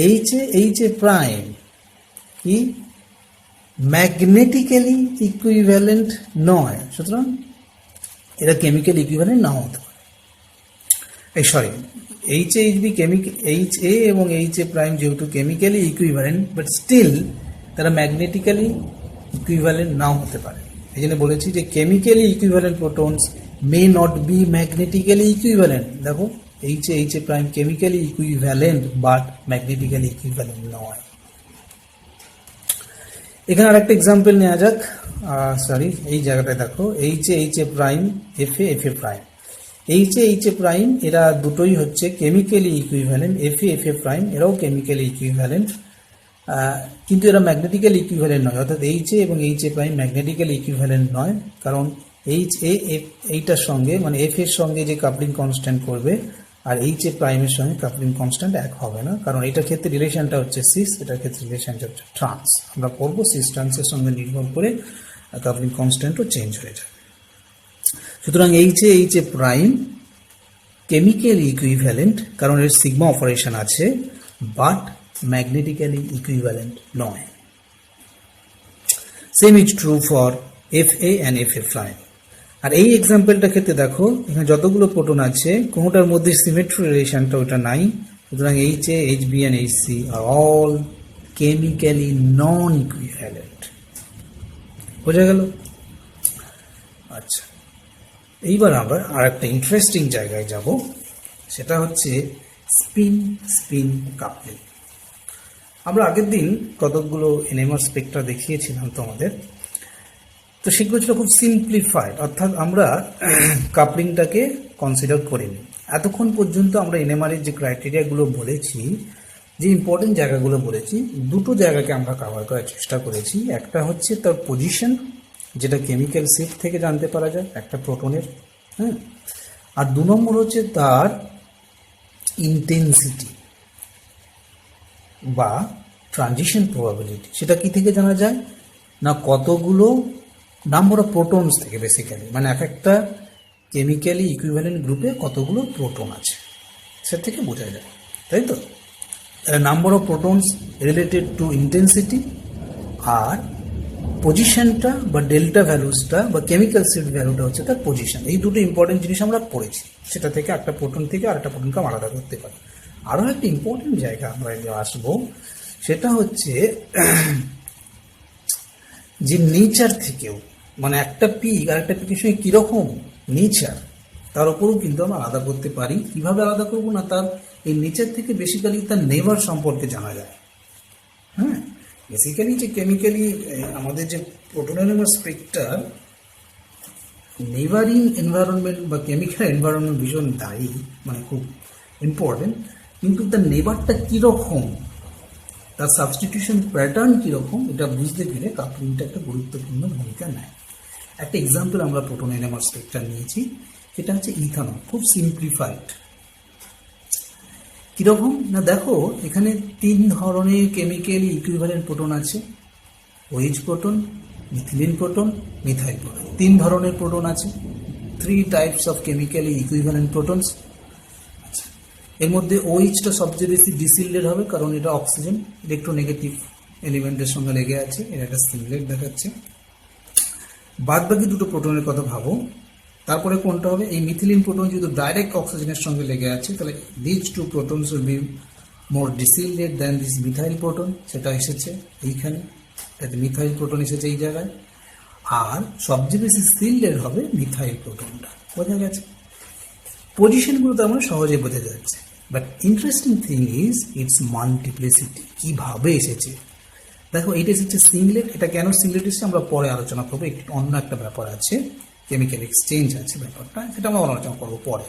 [SPEAKER 1] H A prime কি magnetically equivalent নয়। সুতরাং এরা কেমিক্যাল ইকুইভ্যালেন্ট নাও হতে পারে। H A H B H A এবং এইচ এ প্রাইম যেহেতু কেমিক্যালি ইকুইভ্যালেন্ট বাট স্টিল তারা ম্যাগনেটিক্যালি ইকুইভ্যালেন্ট নাও হতে পারে। এই জন্য বলেছি যে chemically equivalent protons may not be magnetically equivalent. দেখো H A prime chemically equivalent but magnetically equivalent নয়। এখানে আরেকটা এক্সাম্পল নেওয়া যাক। এই জায়গাটায় দেখো H A prime F A prime. H A prime এরা দুটোই হচ্ছে chemically equivalent. F A prime এরাও কেমিক্যালি ইকুইভ্যালেন্ট, কিন্তু এরা ম্যাগনেটিক্যালি ইকুইভ্যালেন্ট নয়। অর্থাৎ এইচ এ এবং H A prime magnetically equivalent নয়, কারণ এইচ এ এইটার সঙ্গে মানে এফ এর সঙ্গে যে কাপলিং কনস্ট্যান্ট করবে আর এইচ এ প্রাইমের সঙ্গে কাপলিং কনস্ট্যান্ট এক হবে না, কারণ এটার ক্ষেত্রে রিলেশনটা হচ্ছে সিস, এটার ক্ষেত্রে রিলেশনটা হচ্ছে ট্রান্স। আমরা পড়বো সিস ট্রান্সের সঙ্গে নির্ভর করে কাপলিং কনস্ট্যান্টও চেঞ্জ হয়ে যায়। সুতরাং H A prime chemically equivalent, কারণ এর সিগমা অপারেশন আছে, বাট ম্যাগনেটিক্যালি ইকুইভ্যালেন্ট নয়। Same is true for F A and F A prime. আর এই এক্সাম্পলটার ক্ষেত্রে দেখো এখানে যতগুলো প্রোটন আছে কোনোটার মধ্যে সিমেট্রি রিলেশনটা ওটা নাই। সুতরাং H A H B and H C are all chemically non equivalent. বোঝা গেল? আচ্ছা, এইবার আমরা আর একটা ইন্টারেস্টিং জায়গায় যাব, সেটা হচ্ছে স্পিন কাপলিং। আমরা আগের দিন কতকগুলো এনএমআর স্পেক্ট্রা দেখিয়েছিলাম তোমাদের, তো সেগুলো ছিল খুব সিম্পলিফাইড, অর্থাৎ আমরা কাপলিংটাকে কনসিডার করিনি। এতক্ষণ পর্যন্ত আমরা এনএমআর এর যে ক্রাইটেরিয়াগুলো বলেছি, যে ইম্পর্টেন্ট জায়গাগুলো বলেছি, দুটো জায়গাকে আমরা কভার করার চেষ্টা করেছি। একটা হচ্ছে তার পজিশন, যেটা কেমিক্যাল শিফট থেকে জানতে পারা যায় একটা প্রোটনের, হ্যাঁ। আর 2 নম্বর হচ্ছে তার ইন্টেন্সিটি বা ট্রানজিশন প্রবাবিলিটি। সেটা কি থেকে জানা যায় না, কতগুলো নাম্বার অফ প্রোটনস থেকে, বেসিক্যালি মানে এক একটা কেমিক্যালি ইকুইভ্যালেন্ট গ্রুপে কতগুলো প্রোটন আছে সে থেকে বোঝা যায়, তাই তো? Number of protons related to intensity, আর পজিশনটা বা ডেল্টা ভ্যালুসটা বা কেমিক্যাল শিফট ভ্যালুটা হচ্ছে তার পজিশন। এই দুটো ইম্পর্টেন্ট জিনিস আমরা পড়েছি, সেটা থেকে একটা প্রোটন থেকে আরেকটা প্রোটনকে আলাদা করতে পারি। আরও একটা ইম্পর্টেন্ট জায়গা আমরা আসবো, সেটা হচ্ছে যে নেচার থেকেও, মানে একটা পিক আর একটা পিকের সঙ্গে কীরকম নেচার তার উপরও কিন্তু আমরা আলাদা করতে পারি। কিভাবে আলাদা করবো না, তার এই নেচার থেকে বেসিক্যালি তার নেভার সম্পর্কে জানা যায়। হ্যাঁ, বেসিক্যালি যে কেমিক্যালি আমাদের যে প্রোটোনেমার স্পেক্ট্রার নেভারিং এনভায়রনমেন্ট বা কেমিক্যাল এনভায়রনমেন্ট ভীষণ দায়ী, মানে খুব ইম্পর্টেন্ট, কিন্তু তার নেভারটা কীরকম, তার সাবস্টিটিউশন প্যাটার্ন কীরকম, এটা বুঝতে গেলে কাপলিংটা একটা গুরুত্বপূর্ণ ভূমিকা নেয়। একটা এক্সাম্পল আমরা প্রোটন এনএমআর স্ট্রাকচার নিয়েছি, যেটা হচ্ছে ইথানল, খুব সিম্পলিফাইড। কিরকম না, দেখো এখানে 3 ধরনের কেমিক্যালি ইকুইভ্যালেন্ট প্রোটন আছে, OH proton, methylene proton, methyl proton. 3 ধরনের প্রোটন আছে, 3 types of chemically equivalent protons. এর মধ্যে OH-টা সবচেয়ে বেশি ডিসিলেটেড হবে, কারণ এটা অক্সিজেন ইলেকট্রোনেগেটিভ এলিমেন্টের সঙ্গে লেগে আছে, এটা একটা সিলেট দেখাচ্ছে। বাদ বাকি দুটো প্রোটনের কথা ভাবো, তারপরে কোনটা হবে? এই মিথিলিন প্রোটন যেহেতু ডাইরেক্ট অক্সিজেনের সঙ্গে লেগে আছে, তাহলে this 2 protons will be more deshielded than this methyl proton, সেটা এসেছে এইখানে, মিথাইল প্রোটন এসেছে এই জায়গায়। আর সবচেয়ে বেশি সিলেটেড হবে মিথাইল প্রোটনটা, বোঝা গেছে? পজিশনগুলো তো আমরা সহজে বোঝা যাচ্ছে, but interesting thing is it's multiplicity, কিভাবে এসেছে। দেখো এটা এসেছে সিংলেট, এটা কেন সিংলেট এসেছে আমরা পরে আলোচনা করবো, অন্য একটা ব্যাপার আছে, কেমিক্যাল এক্সচেঞ্জ আছে ব্যাপারটা, সেটা আমরা আলোচনা করবো পরে।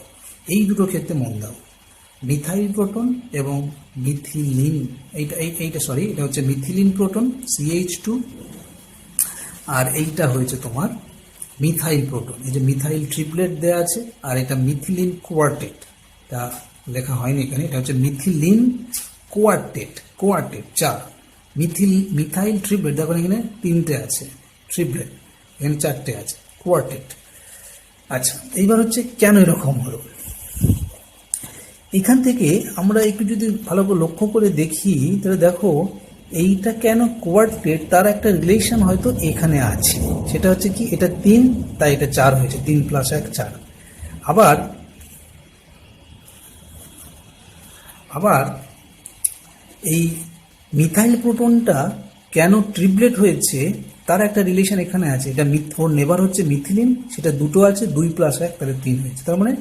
[SPEAKER 1] এই দুটো ক্ষেত্রে মন দাও, মিথাইল প্রোটন এবং মিথিলিন, এটা হচ্ছে মিথিলিন প্রোটন CH2, আর এইটা হয়েছে তোমার মিথাইল প্রোটন। এই যে মিথাইল ট্রিপলেট দেওয়া আছে, আর এটা মিথিলিন কোয়ার্টেট, এটা লেখা হয়নি এখানে, এটা হচ্ছে মিথিলিন কোয়ার্টেট, 4 মিথাইল ট্রিপলেট। দেখো এখানে 3টে আছে ট্রিপলেট, এখানে 4টে আছে কোয়ার্টেট। আচ্ছা, এইবার হচ্ছে কেন এরকম হলো, এখান থেকে আমরা একটু যদি ভালো করে লক্ষ্য করে দেখি, তাহলে দেখো এইটা কেন কোয়ার্টেট, তার একটা রিলেশন হয়তো এখানে আছে। সেটা হচ্ছে কি, এটা 3 তাই এটা 4 হয়েছে, 3 + 1 4। আবার এই মিথাইল প্রোটনটা কেন ট্রিপলেট হয়েছে, তার একটা রিলেশন এখানে আছে। এটা ওর নেবার হচ্ছে মিথিলিন, সেটা 2 আছে, 2 + 1 তাহলে 3 হয়েছে। তার মানে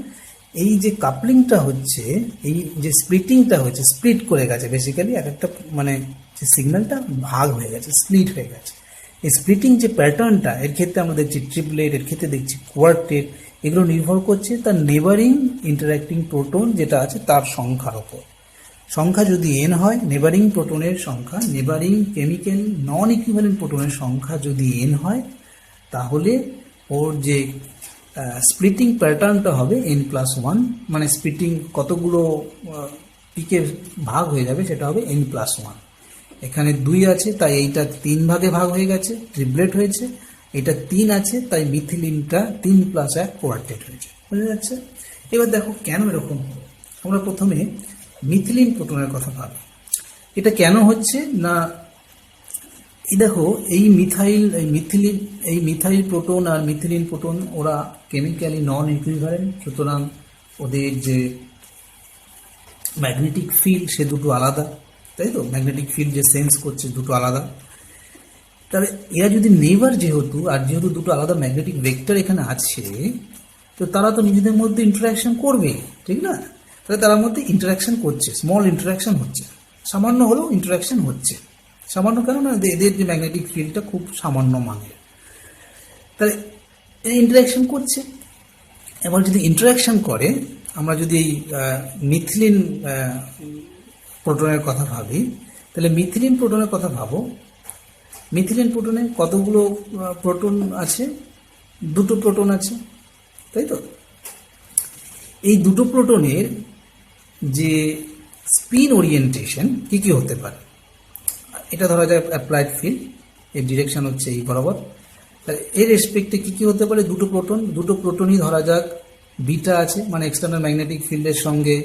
[SPEAKER 1] এই যে কাপলিংটা হচ্ছে, এই যে স্প্লিটিংটা হচ্ছে, স্প্লিট করে গেছে বেসিক্যালি, এক একটা মানে যে সিগন্যালটা ভাগ হয়ে গেছে, স্প্লিট হয়ে গেছে। এই স্প্লিটিং যে প্যাটার্নটা, এর ক্ষেত্রে আমরা দেখছি ট্রিপলেট, এর ক্ষেত্রে দেখছি কোয়ার্টেট, এগুলো নির্ভর করছে তার নেবারিং ইন্টারাক্টিং প্রোটন যেটা আছে তার সংখ্যার ওপর। সংখ্যা যদি n হয়, নেবারিং প্রোটনের সংখ্যা, নেবারিং কেমিক্যাল নন ইকুইভ্যালেন্ট প্রোটনের সংখ্যা যদি n হয়, তাহলে ওর যে স্প্লিটিং প্যাটার্নটা হবে n+1, মানে স্প্লিটিং কতগুলো পিকে ভাগ হয়ে যাবে সেটা হবে n+1। এখানে 2 আছে তাই এইটা 3 ভাগে ভাগ হয়ে গেছে, ট্রিপলেট হয়েছে। এটা 3 আছে তাই মিথিলিনটা 3 + 1 কোয়ার্টেট হয়েছে, বুঝা যাচ্ছে? এবার দেখো কেন এরকম হলো। আমরা প্রথমে মিথিলিন প্রোটনের কথা ভাবি, এটা কেন হচ্ছে না, এই দেখো এই মিথাইল প্রোটন আর মিথিলিন প্রোটন ওরা কেমিক্যালি নন ইকুইভ্যালেন্ট, সুতরাং ওদের যে ম্যাগনেটিক ফিল্ড সে দুটো আলাদা, তাই তো? ম্যাগনেটিক ফিল্ড যে সেন্স করছে দুটো আলাদা। তাহলে এরা যদি নেইবার যেহেতু দুটো আলাদা ম্যাগনেটিক ভেক্টর এখানে আছে, তো তারা তো নিজেদের মধ্যে ইন্টারাকশন করবে, ঠিক না? তাহলে তার মধ্যে ইন্টারাকশন করছে, স্মল ইন্টারাকশন হচ্ছে, সামান্য হলেও ইন্টারাকশন হচ্ছে। সামান্য কেন না, এদের যে ম্যাগনেটিক ফিল্ডটা খুব সামান্য মানের, তাহলে ইন্টারাকশন করছে। এবার যদি ইন্টারাকশন করে, আমরা যদি এই মিথিলিন প্রোটনের কথা ভাবি, তাহলে মিথিলিন প্রোটনের কথা ভাবো। মিথিলিন প্রোটনে কতগুলো প্রোটন আছে? 2টো প্রোটন আছে, তাই তো? এই 2টো প্রোটনের যে স্পিন ওরিয়েন্টেশন কি কি হতে পারে, এটা ধরা যায় অ্যাপ্লাইড ফিল্ড, এর ডিরেকশন হচ্ছে এই বরাবর। এর রেসপেক্টে কি কি হতে পারে? 2টো প্রোটনই ধরা যাক বিটা আছে, মানে এক্সটার্নাল ম্যাগনেটিক ফিল্ডের সঙ্গে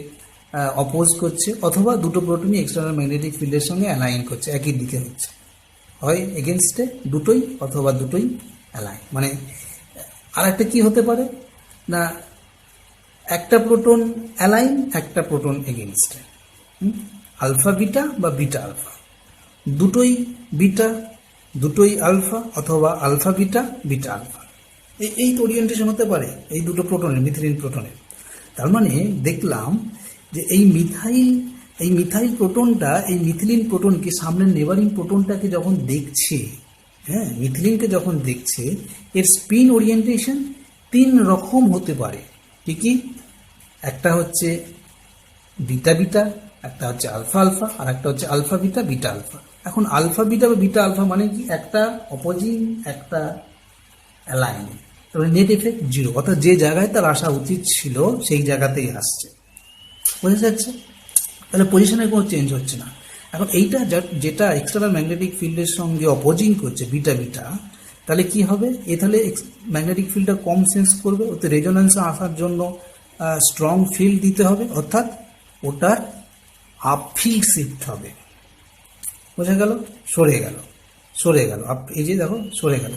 [SPEAKER 1] অপোজ করছে, অথবা 2টো প্রোটনই এক্সটার্নাল ম্যাগনেটিক ফিল্ডের সঙ্গে অ্যালাইন করছে, একই দিকে হচ্ছে, হয় এগেনস্টে দুটোই অথবা দুটোই অ্যালাইন। মানে আর একটা কি হতে পারে না, একটা প্রোটন অ্যালাইন, একটা প্রোটন এগেনস্টে, আলফা বিটা বা বিটা আলফা, দুটোই বিটা, দুটোই আলফা, অথবা আলফা বিটা বিটা আলফা। এই ওরিয়েন্টেশন হতে পারে এই 2টো প্রোটনের, মিথিলিন প্রোটনের। তার মানে দেখলাম যে এই মিথাইল প্রোটনটা এই মিথিলিন প্রোটনকে, সামনের নেবারিং প্রোটনটাকে যখন দেখছে, হ্যাঁ, মিথিলিনকে যখন দেখছে, এর স্পিন ওরিয়েন্টেশন 3 রকম হতে পারে। কি কি? একটা হচ্ছে বিটা বিটা, একটা হচ্ছে আলফা আলফা, আর একটা হচ্ছে আলফা বিটা বিটা আলফা। এখন আলফা বিটা বা বিটা আলফা মানে কি? একটা অপোজিং, একটা অ্যালাইন, তাহলে নেট এফেক্ট 0, অর্থাৎ যে জায়গায় তার আসা উচিত ছিল সেই জায়গাতেই আসছে। বোঝা যাচ্ছে? তাহলে পজিশনের কোনো চেঞ্জ হচ্ছে না। এখন এইটা যেটা এক্সটার্নাল ম্যাগনেটিক ফিল্ডের সঙ্গে অপোজিং করছে বিটা বিটা, তাহলে কি হবে? তাহলে ম্যাগনেটিক ফিল্ডটা কম সেন্স করবে, ওতে রেজোন্যান্সে আসার জন্য স্ট্রং ফিল্ড দিতে হবে, অর্থাৎ ওটার আপফিল্ড শিফট হবে। বোঝা গেল? সরে গেল, সরে গেল, এই যে দেখো সরে গেল।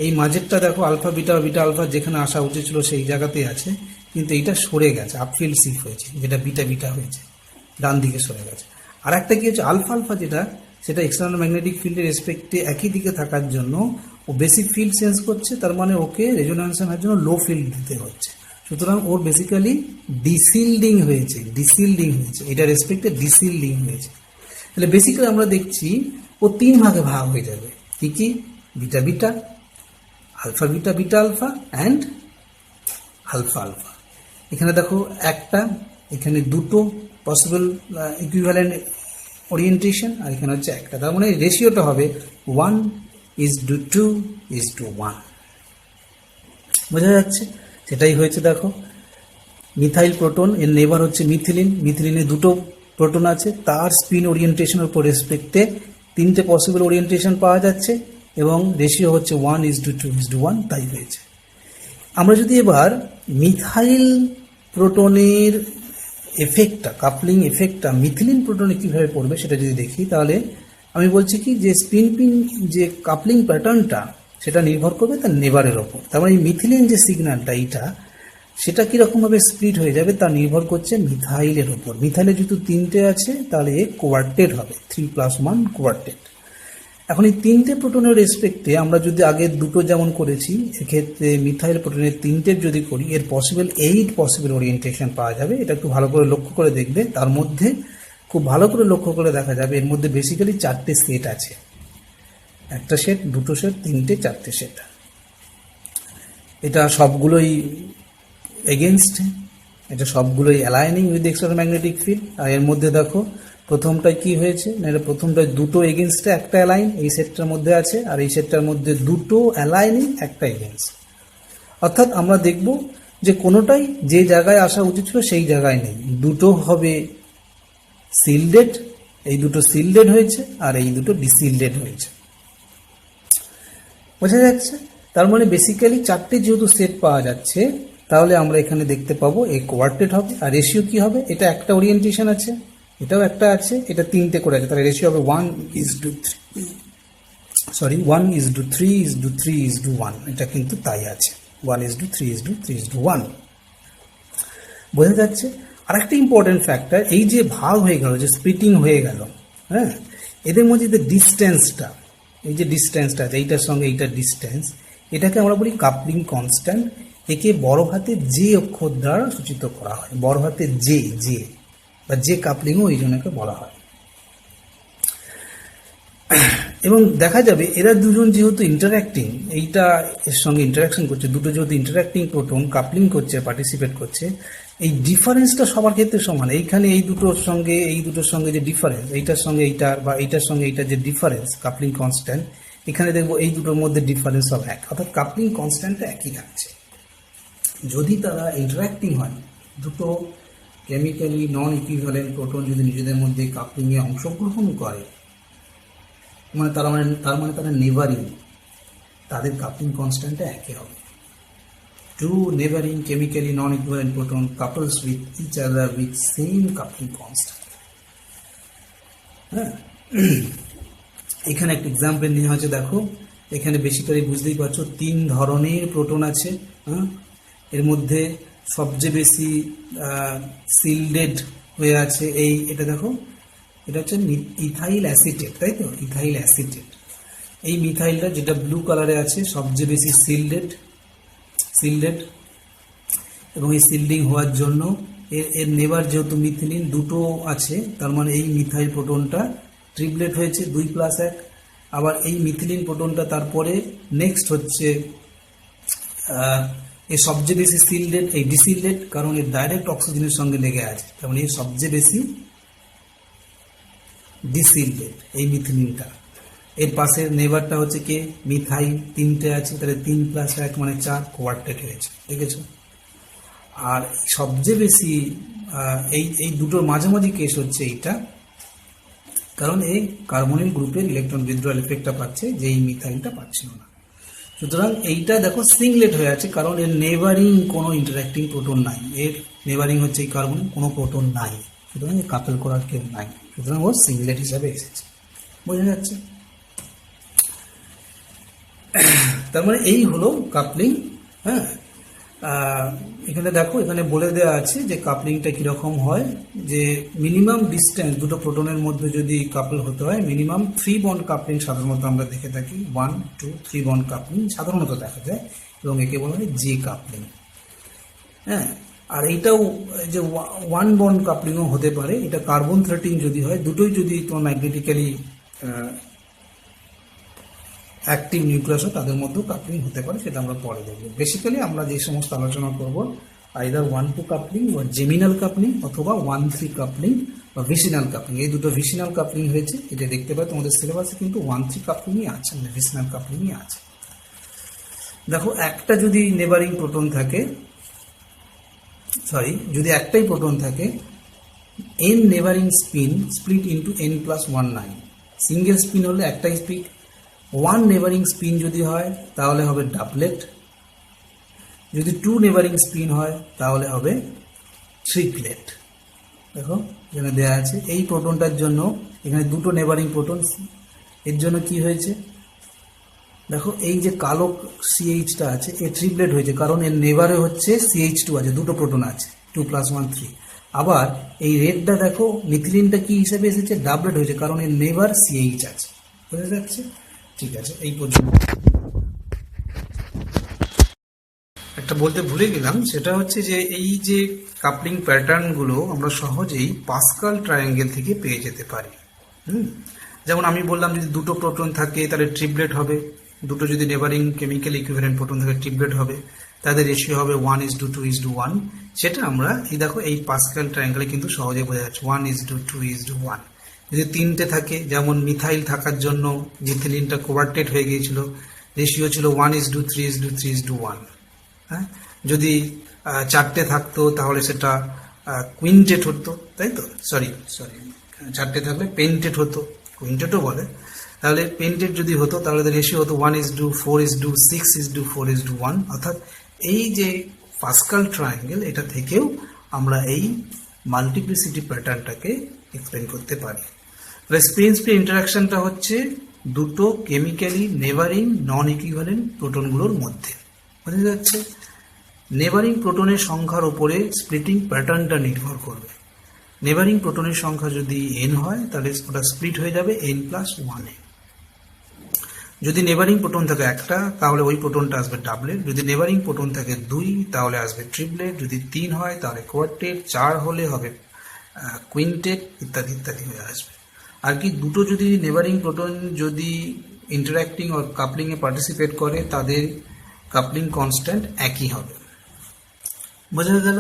[SPEAKER 1] এই মাঝেরটা দেখো আলফা বিটা বিটা আলফা যেখানে আসা উচিত ছিল সেই জায়গাতেই আছে, কিন্তু এইটা সরে গেছে, আপফিল্ড শিফট হয়েছে, যেটা বিটা বিটা হয়েছে ডান দিকে সরে গেছে। আর একটা কি হচ্ছে, আলফা আলফা যেটা, সেটা এক্সটার্নাল ম্যাগনেটিক ফিল্ডের রেসপেক্টে একই দিকে থাকার জন্য ও বেসিক ফিল্ড সেন্স করছে, তার মানে ওকে রেজোন্যান্স আনার জন্য লো ফিল্ড দিতে হচ্ছে। সুতরাং ওর বেসিক্যালি ডিসিল্ডিং হয়েছে, ডিসিল্ডিং হয়েছে, এটা রেসপেক্টে ডিসিল্ডিং হয়েছে। তাহলে বেসিক্যালি আমরা দেখছি ও 3 ভাগে ভাগ হয়ে যাবে। কি কি? Beta beta, alpha beta beta alpha and alpha alpha. এখানে দেখো একটা, এখানে দুটো পসিবল ইকুইভ্যালেন্ট ওরিয়েন্টেশন, আর এখানে হচ্ছে একটা, তার মানে রেশিওটা হবে 1:2:1। বোঝা যাচ্ছে? সেটাই হয়েছে। দেখো মিথাইল প্রোটন, এর নেবার হচ্ছে মিথিলিন, মিথিলিনে দুটো প্রোটন আছে, তার স্পিন ওরিয়েন্টেশনের উপর রেসপেক্টে 3টে পসিবল ওরিয়েন্টেশন পাওয়া যাচ্ছে এবং রেশিও হচ্ছে 1:2:1, তাই হয়েছে। আমরা যদি এবার মিথাইল প্রোটনের এফেক্টটা, কাপলিং এফেক্টটা মিথিলিন প্রোটনে কীভাবে পড়বে সেটা যদি দেখি, তাহলে আমি বলছি কি যে স্পিন পিন যে কাপলিং প্যাটার্নটা সেটা নির্ভর করবে তার নেবারের ওপর। তার মানে এই মিথিলিন যে সিগন্যালটা এইটা, সেটা কীরকমভাবে স্প্লিট হয়ে যাবে তা নির্ভর করছে মিথাইলের ওপর। মিথাইলে যেহেতু 3টে আছে তাহলে কোয়ার্টেট হবে, 3+1 কোয়ার্টেট। এখন এই 3টে প্রোটনের রেসপেক্টে আমরা যদি আগে দুটো যেমন করেছি, এক্ষেত্রে মিথাইল প্রোটনের 3টের যদি করি, এর পসিবল 8 পসিবল ওরিয়েন্টেশন পাওয়া যাবে। এটা একটু ভালো করে লক্ষ্য করে দেখবে, তার মধ্যে খুব ভালো করে লক্ষ্য করে দেখা যাবে এর মধ্যে বেসিক্যালি 4টে সেট আছে, একটা সেট, দুটো সেট, 3টে, 4টে সেট। এটা সবগুলোই এগেনস্ট, এটা সবগুলোই aligning with external magnetic field. আর এর মধ্যে দেখো প্রথমটায় কি হয়েছে না, এটা প্রথমটায় দুটো এগেনস্টে একটা অ্যালাইন এই সেটটার মধ্যে আছে, আর এই সেটটার মধ্যে দুটো অ্যালাইনিং একটা এগেনস্ট। অর্থাৎ আমরা দেখব যে কোনোটাই যে জায়গায় আসা উচিত ছিল সেই জায়গায় নেই, দুটো হবে সিলডেড, এই দুটো সিলডেড হয়েছে আর এই দুটো ডিসিলডেড হয়েছে। বোঝা যাচ্ছে? তার মানে বেসিক্যালি 4টে যেহেতু সেট পাওয়া যাচ্ছে, তাহলে আমরা এখানে দেখতে পাবো এই কোয়ার্টেট হবে। আর রেশিও কি হবে? এটা একটা ওরিয়েন্টেশন আছে, এটাও একটা আছে, এটা 3টে করে আছে, তাহলে রেশিও হবে 1:3:3:1। এটা কিন্তু তাই আছে, 1:3:3:1। বোঝা যাচ্ছে? আর একটা ইম্পর্টেন্ট ফ্যাক্টর, এই যে ভাগ হয়ে গেল, যে স্প্লিটিং হয়ে গেল, হ্যাঁ, এদের মধ্যে যে ডিস্টেন্সটা, এই যে ডিস্টেন্সটা আছে এইটার সঙ্গে এইটার ডিস্টেন্স, এটাকে আমরা বলি কাপলিং কনস্ট্যান্ট। একে বড় হাতে যে অক্ষর দ্বারা সূচিত করা হয়, বড় হাতে যে, যে বা যে কাপলিংও এই জন্যকে বলা হয়। এবং দেখা যাবে এরা দুজন যেহেতু ইন্টারঅ্যাক্টিং, এইটা এর সঙ্গে ইন্টারাকশন করছে, দুটো যেহেতু ইন্টারঅ্যাক্টিং প্রোটন কাপলিং করছে, পার্টিসিপেট করছে, এই ডিফারেন্সটা সবার ক্ষেত্রে সমান। এইখানে এই দুটোর সঙ্গে যে ডিফারেন্স, এইটার সঙ্গে এইটার বা এইটার সঙ্গে এইটার যে ডিফারেন্স কাপলিং কনস্ট্যান্ট, এখানে দেখবো এই দুটোর মধ্যে ডিফারেন্স সব এক, অর্থাৎ কাপলিং কনস্ট্যান্টটা একই থাকছে। যদি তারা ইন্টারঅ্যাক্টিং হয়, দুটো কেমিক্যালি নন ইকুইভ্যালেন্ট প্রোটন যদি নিজেদের মধ্যে কাপলিংয়ে অংশগ্রহণ করে, তার মানে তারা নেভারিং, তাদের কাপলিং কনস্ট্যান্টটা একই হবে। Two neighboring chemically non-equivalent proton couples with each other with same coupling constant. হ্যাঁ, এখানে একটা এক্সাম্পল নেওয়া হয়েছে। দেখো এখানে বেসিক্যালি বুঝতেই পারছো 3 ধরনের প্রোটন আছে। হ্যাঁ, এর মধ্যে সবচেয়ে বেশি সিলডেড হয়ে আছে এটা দেখো, এটা হচ্ছে ইথাইল অ্যাসিটেট, তাই তো, ইথাইল অ্যাসিটেট। এই মিথাইলটা যেটা ব্লু কালারে আছে সবচেয়ে বেশি সিলডেড, এবং এই সিল্ডিং হওয়ার জন্য এর নেবার যেহেতু মিথিলিন দুটো আছে, তার মানে এই মিথাইল প্রোটনটা ট্রিপলেট হয়েছে 2+1। আবার এই মিথিলিন প্রোটনটা তারপরে নেক্সট হচ্ছে এর সবচেয়ে বেশি সিলডেড, এই ডিসিলডেড, কারণ এর ডাইরেক্ট অক্সিজেনের সঙ্গে লেগে আছে, তার মানে এই সবচেয়ে বেশি ডিসিলডেড এই মিথিলিনটা। এর পাশের নেবারটা হচ্ছে কে, মিথাইল, তিনটে আছে, তাহলে 3 + 1 মানে 4, কোয়ার্টেট হয়েছে, দেখেছো। আর সবচেয়ে বেশি এই দুটোর মাঝামাঝি কেস হচ্ছে এইটা, কারণ এই কার্বনিল গ্রুপের ইলেকট্রন উইথড্রয়াল এফেক্টটা পাচ্ছে, যে এই মিথাইলটা পাচ্ছিল না। সুতরাং এইটা দেখো সিংলেট হয়ে আছে, কারণ এর নেবারিং কোনো ইন্টারাক্টিং প্রোটন নাই, এর নেবারিং হচ্ছে এই কার্বন, কোনো প্রোটন নাই, সুতরাং কাপল করার কেউ নাই, সুতরাং ও সিংলেট হিসাবে এসেছে, বোঝা যাচ্ছে। তার মানে এই হলো কাপলিং। হ্যাঁ, এখানে দেখো, এখানে বলে দেওয়া আছে যে কাপলিংটা কিরকম হয়, যে মিনিমাম ডিস্টেন্স দুটো প্রোটনের মধ্যে যদি কাপল হতে হয়, মিনিমাম 3 বন্ড কাপলিং সাধারণত আমরা দেখে থাকি, 1, 2, 3 বন্ড কাপলিং সাধারণত দেখা যায়, এবং একে বলা হয় জে কাপলিং। হ্যাঁ, আর এইটাও যে 1 বন্ড কাপলিংও হতে পারে, এটা কার্বন 13 যদি হয়, দুটোই যদি তোমার ম্যাগনেটিক্যালি অ্যাক্টিভ নিউক্লিয়াস হয়, তাদের মধ্যেও কাপলিং হতে পারে, সেটা আমরা পরে দেখব। বেসিক্যালি আমরা যে সমস্ত আলোচনা করব, আইদার 1-2 কাপলিং বা জেমিনাল কাপলিং, অথবা 1-3 কাপলিং বা ভিসিনাল কাপলিং। এই দুটো ভিসিনাল কাপলিং হয়েছে, এটা দেখতে পাই তোমাদের সিলেবাসে, কিন্তু 1-3 কাপলিংই আছে, মানে ভিসিনাল কাপলিংই আছে। দেখো, একটা যদি নেবারিং প্রোটন থাকে, যদি একটাই প্রোটন থাকে, n neighbouring spin split into n+1 single spin হলে একটাই স্পিন, 1 নেবারিং স্পিন যদি হয় তাহলে হবে ডাবলেট, যদি 2 নেবারিং স্পিন হয় তাহলে হবে ট্রিপলেট। দেখো এখানে দেওয়া আছে এই প্রোটনটার জন্য, এখানে দুটো নেবারিং প্রোটন, এর জন্য কি হয়েছে দেখো, এই যে কালো CH-টা আছে, এ ট্রিপলেট হয়েছে, কারণ এর নেবারে হচ্ছে CH2 আছে, দুটো প্রোটন আছে, 2 + 1 3। আবার এই রেডটা দেখো, মিথিলিনটা কি হিসেবে এসেছে, ডাবলেট হয়েছে, কারণ এর নেবার CH আছে, বুঝা যাচ্ছে। ঠিক আছে, এই পর্যন্ত। একটা বলতে ভুলে গেলাম, সেটা হচ্ছে যে এই যে কাপলিং প্যাটার্নগুলো আমরা সহজেই পাস্কাল ট্রায়াঙ্গেল থেকে পেয়ে যেতে পারি। যেমন আমি বললাম, যদি দুটো প্রোটন থাকে তাহলে ট্রিপলেট হবে, দুটো যদি নেবারিং কেমিক্যাল ইকুইভ্যালেন্ট প্রোটন থাকে ট্রিপলেট হবে, তাদের রেশিও হবে 1:2:1। সেটা আমরা এই দেখো এই পাস্কাল ট্রায়াঙ্গেলে কিন্তু সহজে বোঝা যাচ্ছে, 1:2:1। যদি তিনটে থাকে, যেমন মিথাইল থাকার জন্য মিথিলিনটা কোয়ার্টেট হয়ে গিয়েছিল, রেশিও ছিল 1:3:3:1। হ্যাঁ, যদি 4টে থাকতো তাহলে সেটা কুইন্টেট হতো, তাই তো, সরি 4টে থাকলে পেন্টেট হতো, কুইন্টেটও বলে, তাহলে পেন্টেট যদি হতো তাহলে রেশিও হতো 1:4:6:4:1। অর্থাৎ এই যে পাস্কাল ট্রায়াঙ্গেল, এটা থেকেও আমরা এই মাল্টিপ্লিসিটি প্যাটার্নটাকে এক্সপ্লেন করতে পারি। স্পিন স্পিন ইন্টারাকশনটা হচ্ছে দুটো কেমিক্যালি নেবারিং নন ইকুইভ্যালেন্ট প্রোটনগুলোর মধ্যে, বোঝা যাচ্ছে। নেবারিং প্রোটনের সংখ্যার উপরে স্প্লিটিং প্যাটার্নটা নির্ভর করবে। নেবারিং প্রোটনের সংখ্যা যদি n হয় তাহলে ওটা স্প্লিট হয়ে যাবে n+1 এ। যদি নেবারিং প্রোটন থাকে একটা, তাহলে ওই প্রোটনটা আসবে ডাবলেট, যদি নেবারিং প্রোটন থাকে 2 তাহলে আসবে ট্রিপলেট, যদি 3 হয় তাহলে কোয়ার্টেট, 4 হলে হবে কুইন্টেট, ইত্যাদি ইত্যাদি হয়ে আসবে। আর কি, দুটো যদি নেবারিং প্রোটন যদি ইন্টারাক্টিং ও কাপলিং এ পার্টিসিপেট করে, তাদের কাপলিং কনস্ট্যান্ট একই হবে, বোঝা গেল।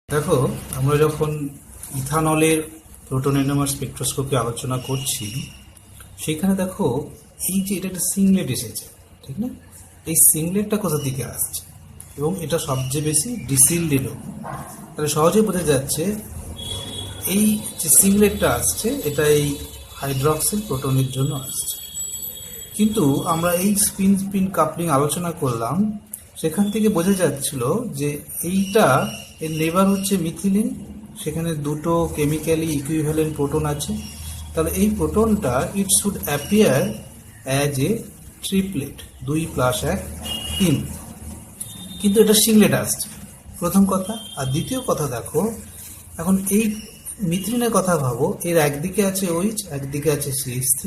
[SPEAKER 1] দেখো, আমরা যখন ইথানলের প্রোটোনাইনোমার স্পেকট্রোস্কোপি আলোচনা করছি, সেখানে দেখো এই যে এটা একটা সিংলেট এসেছে, ঠিক না? এই সিংলেটটা কোথা থেকে আসছে, এবং এটা সবচেয়ে বেশি ডিসিল্ডেডও, তাহলে সহজেই বোঝা যাচ্ছে এই যে সিংলেটটা আসছে এটা এই হাইড্রক্সিল প্রোটনের জন্য আসছে। কিন্তু আমরা এই স্পিন স্পিন কাপলিং আলোচনা করলাম, সেখান থেকে বোঝা যাচ্ছিল যে এইটা এর নেবার হচ্ছে মিথিলিন, সেখানে দুটো কেমিক্যালি ইকুইভ্যালেন্ট প্রোটন আছে, তাহলে এই প্রোটনটা it should appear as a triplet, 2 + 1 3, কিন্তু এটা সিংলেট আসছে, প্রথম কথা। আর দ্বিতীয় কথা, দেখো এখন এই মিথিলিনের কথা ভাবো, এর একদিকে আছে OH, একদিকে আছে CH3,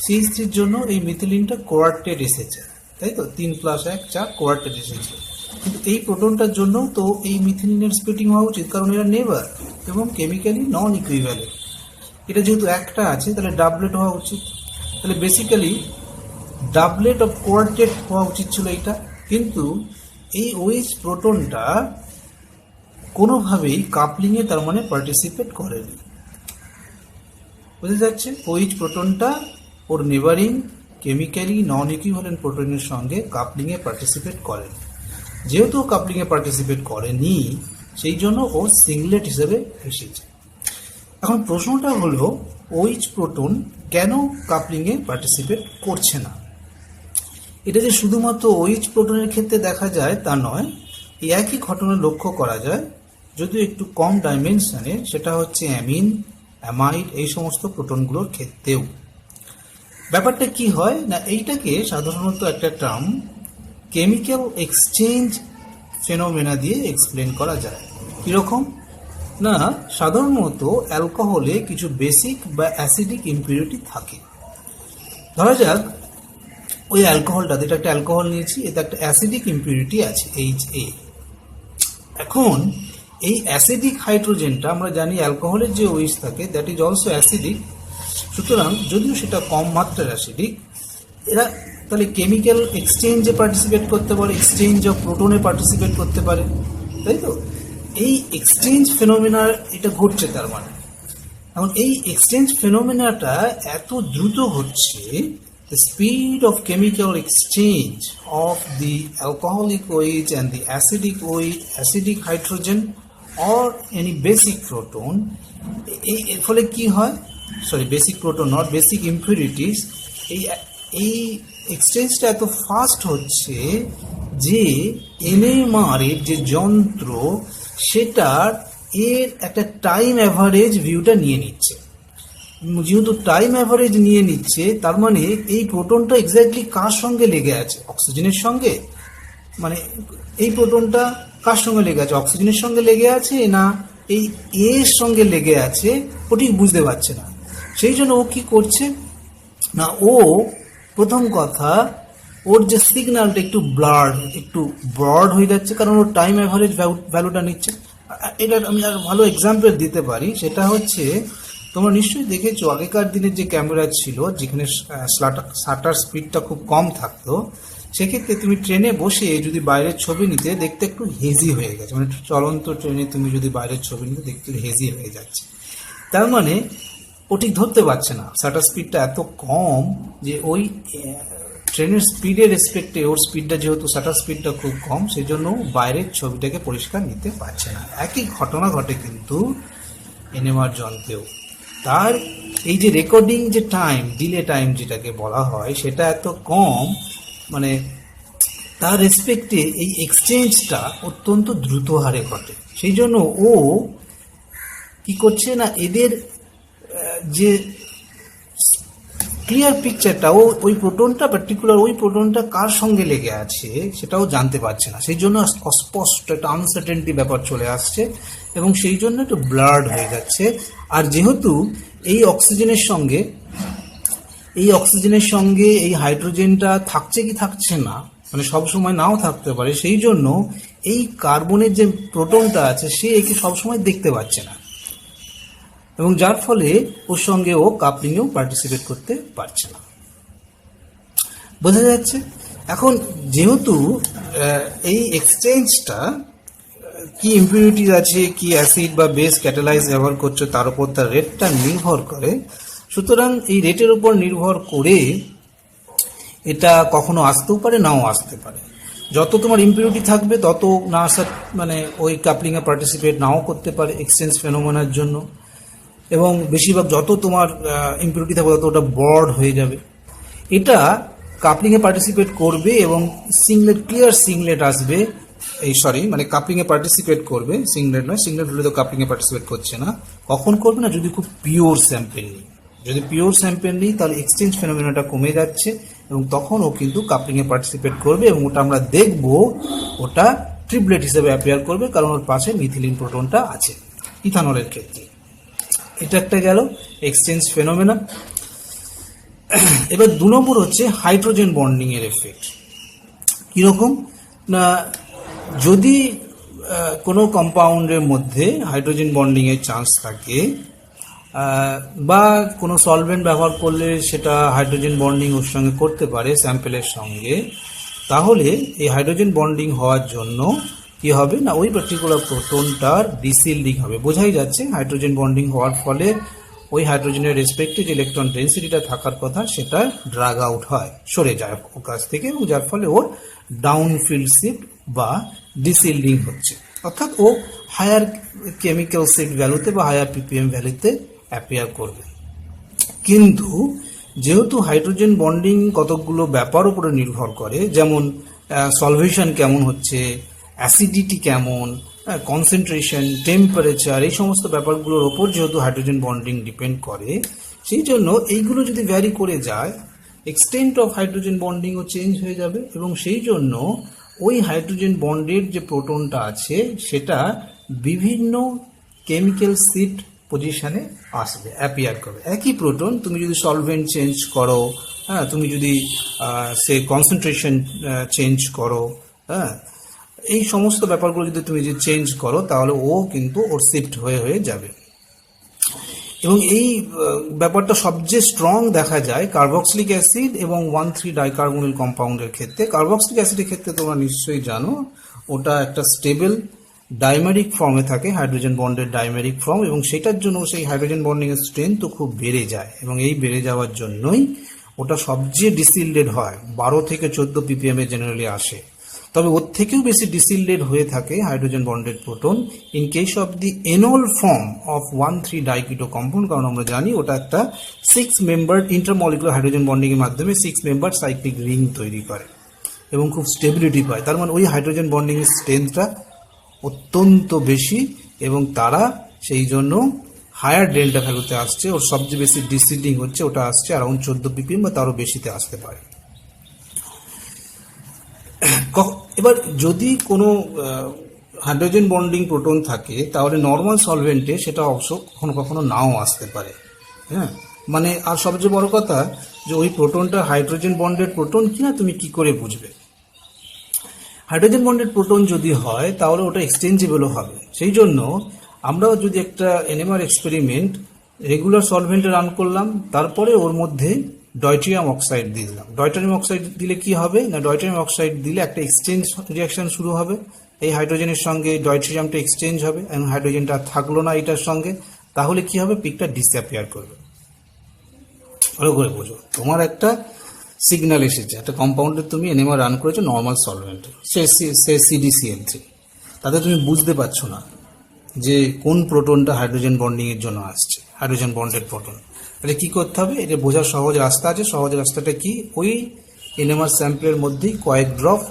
[SPEAKER 1] CH3-র জন্য এই মিথিলিনটা কোয়ার্টেট এসেছে, তাই তো, 3 + 1 4 কোয়ার্টেট এসেছে। কিন্তু এই প্রোটনটার জন্য তো এই মিথিলিনের স্প্লিটিং হওয়া উচিত, কারণ এরা নেবার এবং কেমিক্যালি নন ইকুইভ্যালেন্ট। এটা যেহেতু একটা আছে তাহলে ডাবলেট হওয়া উচিত, তাহলে বেসিক্যালি ডাবলেট অফ কোয়ার্টেট হওয়া উচিত ছিল এটা। কিন্তু এই OH প্রোটনটা কোনোভাবেই কাপলিংয়ে তার মানে পার্টিসিপেট করেনি, বুঝতে যাচ্ছে। OH প্রোটনটা ওর নেবারিং কেমিক্যালি নন ইকুইভ্যালেন্ট প্রোটনের সঙ্গে কাপলিংয়ে পার্টিসিপেট করেন। যেহেতু কাপলিংয়ে পার্টিসিপেট করেনি, সেই জন্য ও সিংলেট হিসেবে এসেছে। এখন প্রশ্নটা হলো, OH প্রোটন কেন কাপলিংয়ে পার্টিসিপেট করছে না? এটা যে শুধুমাত্র OH প্রোটনের ক্ষেত্রে দেখা যায় তা নয়, এই একই ঘটনা লক্ষ্য করা যায়, যদিও একটু কম ডাইমেনশনে, সেটা হচ্ছে অ্যামিন, অ্যামাইড এই সমস্ত প্রোটনগুলোর ক্ষেত্রেও। ব্যাপারটা কি হয় না, এইটাকে সাধারণত একটা টার্ম কেমিক্যাল এক্সচেঞ্জ ফেনোমেনা দিয়ে এক্সপ্লেন করা যায়। কিরকম না, সাধারণত অ্যালকোহলে কিছু বেসিক বা অ্যাসিডিক ইম্পিউরিটি থাকে। ধরা যাক ওই অ্যালকোহলটাতে, এটা একটা অ্যালকোহল নিয়েছি, এতে একটা অ্যাসিডিক ইম্পিউরিটি আছে HA। এখন এই অ্যাসিডিক হাইড্রোজেনটা আমরা জানি অ্যালকোহলের যে OH থাকে দ্যাট ইজ অলসো অ্যাসিডিক। সুতরাং যদিও সেটা কম মাত্রার অ্যাসিডিক, এরা তাহলে কেমিক্যাল এক্সচেঞ্জে পার্টিসিপেট করতে পারে, এক্সচেঞ্জ অফ প্রোটনে পার্টিসিপেট করতে পারে, তাই তো? এই এক্সচেঞ্জ ফেনোমেনা এটা ঘটছে। তার মানে এখন এই এক্সচেঞ্জ ফেনোমেনাটা এত দ্রুত হচ্ছে, the speed of chemical exchange of the alcoholic OH and the acidic OH, acidic hydrogen or any basic proton, এর ফলে কি হয়, sorry basic proton not basic impurities, এই এক্সচেঞ্জটা এত ফাস্ট হচ্ছে যে NMR এর যে যন্ত্র সেটার এর একটা টাইম অ্যাভারেজ ভিউটা নিয়ে নিচ্ছে। যেহেতু টাইম অ্যাভারেজ নিয়ে নিচ্ছে, তার মানে এই প্রোটনটা এক্স্যাক্টলি কার সঙ্গে লেগে আছে? অক্সিজেনের সঙ্গে। মানে এই প্রোটনটা কার সঙ্গে লেগে আছে? অক্সিজেনের সঙ্গে লেগে আছে না এই এর সঙ্গে লেগে আছে, ও ঠিক বুঝতে পারছে না। সেই জন্য ও কি করছে না, ও প্রথম কথা ওর যে সিগন্যালটা একটু ব্রড হয়ে যাচ্ছে, কারণ ওর টাইম অ্যাভারেজ ভ্যালুটা নিচ্ছে। এটার আমি আর ভালো এক্সাম্পল দিতে পারি, সেটা হচ্ছে তোমরা নিশ্চয়ই দেখেছো আগেকার দিনের যে ক্যামেরা ছিল, যেখানে শাটার স্পিডটা খুব কম থাকতো, সেক্ষেত্রে তুমি ট্রেনে বসে যদি বাইরের ছবি নিতে, দেখতে একটু হেজি হয়ে গেছে। মানে চলন্ত ট্রেনে তুমি যদি বাইরের ছবি নিতে, দেখতে হেজি হয়ে যাচ্ছে। তার মানে ও ঠিক ধরতে পারছে না, শাটার স্পিডটা এত কম যে ওই ট্রেনের স্পিডের রেসপেক্টে ওর স্পিডটা, যেহেতু শাটার স্পিডটা খুব কম, সেই জন্য বাইরের ছবিটাকে পরিষ্কার নিতে পারছে না। একই ঘটনা ঘটে কিন্তু NMR যন্ত্রেও। তার এই যে রেকর্ডিং যে টাইম, ডিলে টাইম যেটাকে বলা হয়, সেটা এত কম, মানে তার রেসপেক্টে এই এক্সচেঞ্জটা অত্যন্ত দ্রুত হারে ঘটে। সেই জন্য ও কি করছে না, এদের যে ক্লিয়ার পিকচারটা, ওই প্রোটনটা পার্টিকুলার ওই প্রোটনটা কার সঙ্গে লেগে আছে সেটাও জানতে পারছে না। সেই জন্য অস্পষ্ট একটা আনসার্টেনটি ব্যাপার চলে আসছে, এবং সেই জন্য একটু ব্লার্ড হয়ে যাচ্ছে। আর যেহেতু এই অক্সিজেনের সঙ্গে এই হাইড্রোজেনটা থাকছে কি থাকছে না, মানে সবসময় নাও থাকতে পারে, সেই জন্য এই কার্বনের যে প্রোটনটা আছে সে একে সবসময় দেখতে পাচ্ছে না, এবং যার ফলে ওর সঙ্গে ও কাপলিংয়েও পার্টিসিপেট করতে পারছে না। বোঝা যাচ্ছে? এখন যেহেতু এই এক্সচেঞ্জটা কি ইম্পিউরিটিজ আছে, কি অ্যাসিড বা বেস ক্যাটালাইজ ব্যবহার করছে, তার উপর তার রেটটা নির্ভর করে। সুতরাং এই রেটের উপর নির্ভর করে এটা কখনো আসতেও পারে, নাও আসতে পারে। যত তোমার ইম্পিউরিটি থাকবে তত না আসার, মানে ওই কাপলিংয়ে পার্টিসিপেট নাও করতে পারে এক্সচেঞ্জ ফেনোমেনার জন্য, এবং বেশিরভাগ যত তোমার ইম্পিউরিটি থাকবে তত ওটা ব্রড হয়ে যাবে। এটা কাপলিংয়ে পার্টিসিপেট করবে এবং সিংলেট, ক্লিয়ার সিংলেট আসবে, মানে কাপলিংয়ে পার্টিসিপেট করবে, সিংলেট নয়, সিংলেট হলে তো কাপলিংয়ে পার্টিসিপেট করছে না। কখন করবে না, যদি খুব পিওর স্যাম্পেল নিই। যদি পিওর স্যাম্পেল নিই তাহলে এক্সচেঞ্জ ফেনোমেনাটা কমে যাচ্ছে, এবং তখন ও কিন্তু কাপলিংয়ে পার্টিসিপেট করবে, এবং ওটা আমরা দেখব ওটা ট্রিপলেট হিসেবে অ্যাপিয়ার করবে, কারণ ওর পাশে মিথিলিন প্রোটনটা আছে ইথানলের ক্ষেত্রে। এটা একটা গেল এক্সচেঞ্জ ফেনোমেনা। এবার 2 নম্বর হচ্ছে হাইড্রোজেন বন্ডিং এর এফেক্ট। কিরকম না, যদি কোনো কম্পাউন্ডের মধ্যে হাইড্রোজেন বন্ডিং এর চান্স থাকে, বা কোনো সলভেন্ট ব্যবহার করলে সেটা হাইড্রোজেন বন্ডিং ওর সঙ্গে করতে পারে স্যাম্পেলের সঙ্গে, তাহলে এই হাইড্রোজেন বন্ডিং হওয়ার জন্য কি হবে না, ওই পার্টিকুলার প্রোটনটার ডিসিল্ডিং হবে। বোঝাই যাচ্ছে হাইড্রোজেন বন্ডিং হওয়ার ফলে ওই হাইড্রোজেনের রেসপেক্টে যে ইলেকট্রন ডেন্সিটিটা থাকার কথা সেটা ড্রাগ আউট হয়, সরে যায় ওর কাছ থেকে, এবং যার ফলে ওর ডাউনফিল্ড শিফট বা ডিসিল্ডিং হচ্ছে, অর্থাৎ ও হায়ার কেমিক্যাল শিফট ভ্যালুতে বা হায়ার পিপিএম ভ্যালুতে অ্যাপিয়ার করবে। কিন্তু যেহেতু হাইড্রোজেন বন্ডিং কতকগুলো ব্যাপার উপরে নির্ভর করে, যেমন সলভেশন কেমন হচ্ছে, অ্যাসিডিটি কেমন, কনসেন্ট্রেশন, টেম্পারেচার, এই সমস্ত ব্যাপারগুলোর ওপর যেহেতু হাইড্রোজেন বন্ডিং ডিপেন্ড করে, সেই জন্য এইগুলো যদি ভ্যারি করে যায়, এক্সটেন্ট অফ হাইড্রোজেন বন্ডিংও চেঞ্জ হয়ে যাবে, এবং সেই জন্য ওই হাইড্রোজেন বন্ডের যে প্রোটনটা আছে সেটা বিভিন্ন কেমিক্যাল শিফট পজিশনে আসবে, অ্যাপিয়ার করবে। একই প্রোটন তুমি যদি সলভেন্ট চেঞ্জ করো, হ্যাঁ, তুমি যদি সে কনসেন্ট্রেশন চেঞ্জ করো, হ্যাঁ, এই সমস্ত ব্যাপারগুলো যদি তুমি যে চেঞ্জ করো, তাহলে ও কিন্তু ওর শিফট হয়ে হয়ে যাবে। এবং এই ব্যাপারটা সবচেয়ে স্ট্রং দেখা যায় কার্বক্সিলিক অ্যাসিড এবং 1,3 ডাইকার্বনিল কম্পাউন্ডের ক্ষেত্রে। কার্বক্সিলিক অ্যাসিডের ক্ষেত্রে তোমরা নিশ্চয়ই জানো ওটা একটা স্টেবল ডাইমেরিক ফর্মে থাকে, হাইড্রোজেন বন্ডের ডাইমেরিক ফর্ম, এবং সেটার জন্য সেই হাইড্রোজেন বন্ডিং এর স্ট্রেংথ তো খুব বেড়ে যায়, এবং এই বেড়ে যাওয়ার জন্যই ওটা সবচেয়ে ডিসিল্ডেড হয়, 12 থেকে 14 ppm এ জেনারেলি আসে। তবে ওর থেকেও বেশি ডিসিল্ডেড হয়ে থাকে hydrogen bonded proton in case of the enol form of 1,3 diketo compound, কারণ আমরা জানি ওটা একটা 6 মেম্বার ইন্টারমলিকুলার হাইড্রোজেন বন্ডিং এর মাধ্যমে 6 মেম্বার সাইক্লিক রিং তৈরি করে এবং খুব স্টেবিলিটি পায়। তার মানে ওই হাইড্রোজেন বন্ডিং এর স্ট্রেংথটা অত্যন্ত বেশি, এবং তারা সেই জন্য হায়ার ডেল্টা ভ্যালুতে আসছে। ওর সবচেয়ে বেশি ডিসিল্ডিং হচ্ছে, ওটা আসছে অ্যারাউন্ড 14 ppm বা তারও বেশিতে আসতে পারে। এবার যদি কোনো হাইড্রোজেন বন্ডিং প্রোটন থাকে, তাহলে নর্মাল সলভেন্টে সেটা অবশ্য কখনো কখনো নাও আসতে পারে, হ্যাঁ, মানে আর সবচেয়ে বড় কথা যে ওই প্রোটনটা হাইড্রোজেন বন্ডেড প্রোটন কিনা তুমি কি করে বুঝবে? হাইড্রোজেন বন্ডেড প্রোটন যদি হয় তাহলে ওটা এক্সচেঞ্জেবলও হবে। সেই জন্য আমরা যদি একটা এনএমআর এক্সপেরিমেন্ট রেগুলার সলভেন্টে রান করলাম, তারপরে ওর মধ্যে ডয়ট্রিয়াম অক্সাইড দিয়ে দিলাম। ডয়ট্রিয়াম অক্সাইড দিলে কি হবে না, ডয়ট্রিয়াম অক্সাইড দিলে একটা এক্সচেঞ্জ রিয়াকশন শুরু হবে, এই হাইড্রোজেনের সঙ্গে ডয়ট্রিয়ামটা এক্সচেঞ্জ হবে, এবং হাইড্রোজেনটা থাকলো না এটার সঙ্গে, তাহলে কি হবে, পিকটা ডিসঅ্যাপিয়ার করবে। ভালো করে বোঝো, তোমার একটা সিগন্যাল এসেছে, একটা কম্পাউন্ডে তুমি এনএমআর রান করেছো নর্মাল সলভেন্টে, সে CdCl3, তাতে তুমি বুঝতে পারছো না যে কোন প্রোটনটা হাইড্রোজেন বন্ডিং এর জন্য আসছে, হাইড্রোজেন বন্ডেড প্রোটন। তাহলে কি করতে হবে, এটা বোঝার সহজ রাস্তা আছে। সহজ রাস্তাটা কি, ওই এনএমআর স্যাম্পলের মধ্যেই কয়েক ড্রপ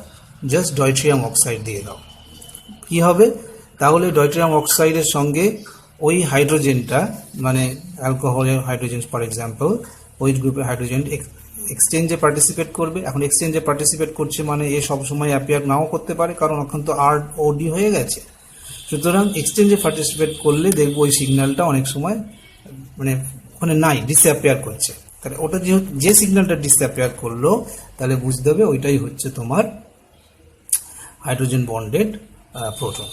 [SPEAKER 1] জাস্ট ডয়ট্রিয়াম অক্সাইড দিয়ে দাও। কি হবে, তাহলে ডয়ট্রিয়াম অক্সাইডের সঙ্গে ওই হাইড্রোজেনটা, মানে অ্যালকোহলের হাইড্রোজেন ফর এক্সাম্পল, ওই গ্রুপের হাইড্রোজেন এক্সচেঞ্জে পার্টিসিপেট করবে। এখন এক্সচেঞ্জে পার্টিসিপেট করছে মানে এ সবসময় অ্যাপিয়ার নাও করতে পারে, কারণ এখন তো ROD হয়ে গেছে। সুতরাং এক্সচেঞ্জে পার্টিসিপেট করলে দেখবো ওই সিগন্যালটা অনেক সময় মানে ওখানে নাই, ডিসঅ্যাপিয়ার করছে। তাহলে ওটা যে সিগন্যালটা ডিসঅ্যাপিয়ার করলো, তাহলে বুঝতে হবে ওইটাই হচ্ছে তোমার হাইড্রোজেন বন্ডেড প্রোটন।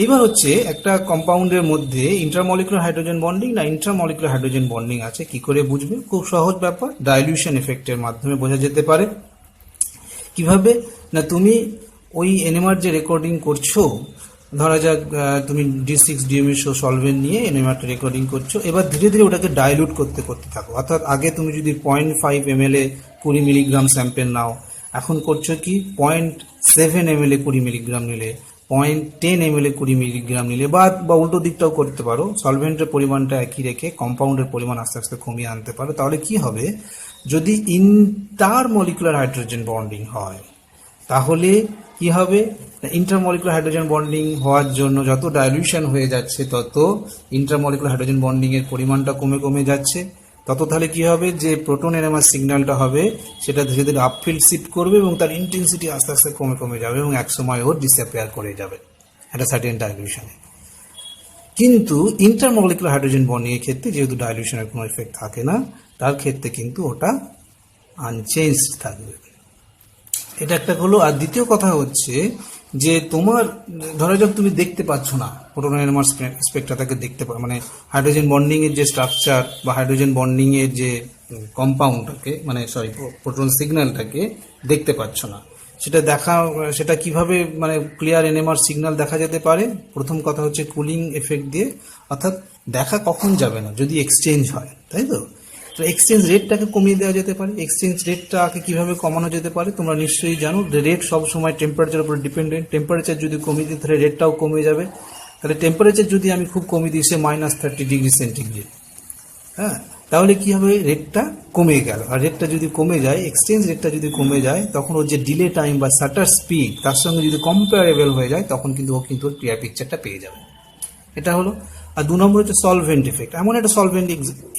[SPEAKER 1] এইবার হচ্ছে একটা কম্পাউন্ডের মধ্যে ইন্টারমলিকুলার হাইড্রোজেন বন্ডিং না ইন্ট্রামলিকুলার হাইড্রোজেন বন্ডিং আছে, কি করে বুঝবে? খুব সহজ ব্যাপার, ডাইলিউশন এফেক্টের মাধ্যমে বোঝা যেতে পারে। কিভাবে না, তুমি ওই এনএমআর যে রেকর্ডিং করছো, ধরা যাক তুমি D6DMSO সলভেন্ট নিয়ে এনএমআরটা রেকর্ডিং করছো, এবার ধীরে ধীরে ওটাকে ডাইলুট করতে করতে থাকো। অর্থাৎ আগে তুমি যদি 0.5 ml 20 মিলিগ্রাম স্যাম্পেল নাও, এখন করছো কি 0.7 ml 20 মিলিগ্রাম নিলে, 0.10 ml 20 মিলিগ্রাম নিলে, বা উল্টো দিকটাও করতে পারো, সলভেন্টের পরিমাণটা একই রেখে কম্পাউন্ডের পরিমাণ আস্তে আস্তে কমিয়ে আনতে পারো। তাহলে কি হবে, যদি ইন্টারমলিকুলার হাইড্রোজেন বন্ডিং হয়, তাহলে কি হবে, ইন্টারমলিকুলার হাইড্রোজেন বন্ডিং হওয়ার জন্য যত ডাইলিউশন হয়ে যাচ্ছে, তত ইন্টারমলিকুলার হাইড্রোজেন বন্ডিং এর পরিমাণটা কমে কমে যাচ্ছে। তত তাহলে কি হবে, যে প্রোটন এনএমআর সিগন্যালটা হবে সেটা ধীরে ধীরে আপফিল্ড শিফট করবে, এবং তার ইন্টেন্সিটি আস্তে আস্তে কমে কমে যাবে, এবং একসময় ওর ডিসঅ্যাপিয়ার করে যাবে একটা সার্টেন ডাইলিউশনে। কিন্তু ইন্টারমলিকুলার হাইড্রোজেন বন্ডিং এর ক্ষেত্রে যেহেতু ডাইলিউশনের কোনো এফেক্ট থাকে না, তার ক্ষেত্রে কিন্তু ওটা আনচেঞ্জড থাকবে। এটা একটা হলো। আর দ্বিতীয় কথা হচ্ছে যে তোমার ধরা যাক তুমি দেখতে পাচ্ছ না প্রোটন এনএমআর স্পেকট্রাটাকে দেখতে পাও, মানে হাইড্রোজেন বন্ডিং এর যে স্ট্রাকচার বা হাইড্রোজেন বন্ডিং এর যে কম্পাউন্ডটাকে, মানে প্রোটন সিগন্যালটাকে দেখতে পাচ্ছ না, সেটা কিভাবে মানে ক্লিয়ার এনএমআর সিগন্যাল দেখা যেতে পারে? প্রথম কথা হচ্ছে কুলিং এফেক্ট দিয়ে, অর্থাৎ দেখা কখন যাবে না, যদি এক্সচেঞ্জ হয়, তাই তো? তো এক্সচেঞ্জ রেটটাকে কমিয়ে দেওয়া যেতে পারে। এক্সচেঞ্জ রেটটাকে কিভাবে কমানো যেতে পারে তোমরা নিশ্চয়ই জানো। রেট সবসময় টেম্পারেচার উপর ডিপেন্ডেন্ট। টেম্পারেচার যদি কমিয়ে দিই তাহলে রেটটাও কমে যাবে। তাহলে টেম্পারেচার যদি আমি খুব কমিয়ে দিই, সে -30°C, হ্যাঁ, তাহলে কি হবে, রেটটা কমে গেল। আর রেটটা যদি কমে যায়, এক্সচেঞ্জ রেটটা যদি কমে যায়, তখন ওর যে ডিলে টাইম বা শাটার স্পিড তার সঙ্গে যদি কম্পারেবল হয়ে যায়, তখন কিন্তু ও কিন্তু ওর ক্লিয়ার পিকচারটা পেয়ে যাবে। এটা হলো। আর 2 নম্বর হচ্ছে সলভেন্ট ইফেক্ট। এমন একটা সলভেন্ট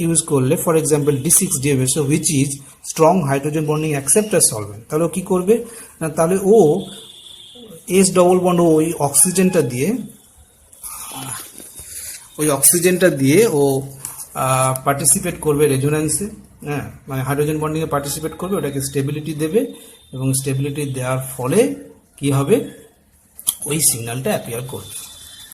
[SPEAKER 1] ইউজ করলে, for example D6DFSO, which is strong hydrogen bonding acceptor solvent, তাহলে ও কি করবে না, তাহলে ও S ডবল বন্ড ওই অক্সিজেনটা দিয়ে ও পার্টিসিপেট করবে রেজোন্যান্সে, হ্যাঁ, মানে হাইড্রোজেন বন্ডিংয়ে পার্টিসিপেট করবে, ওটাকে স্টেবিলিটি দেবে, এবং স্টেবিলিটি দেওয়ার ফলে কি হবে, ওই সিগন্যালটা অ্যাপিয়ার করবে।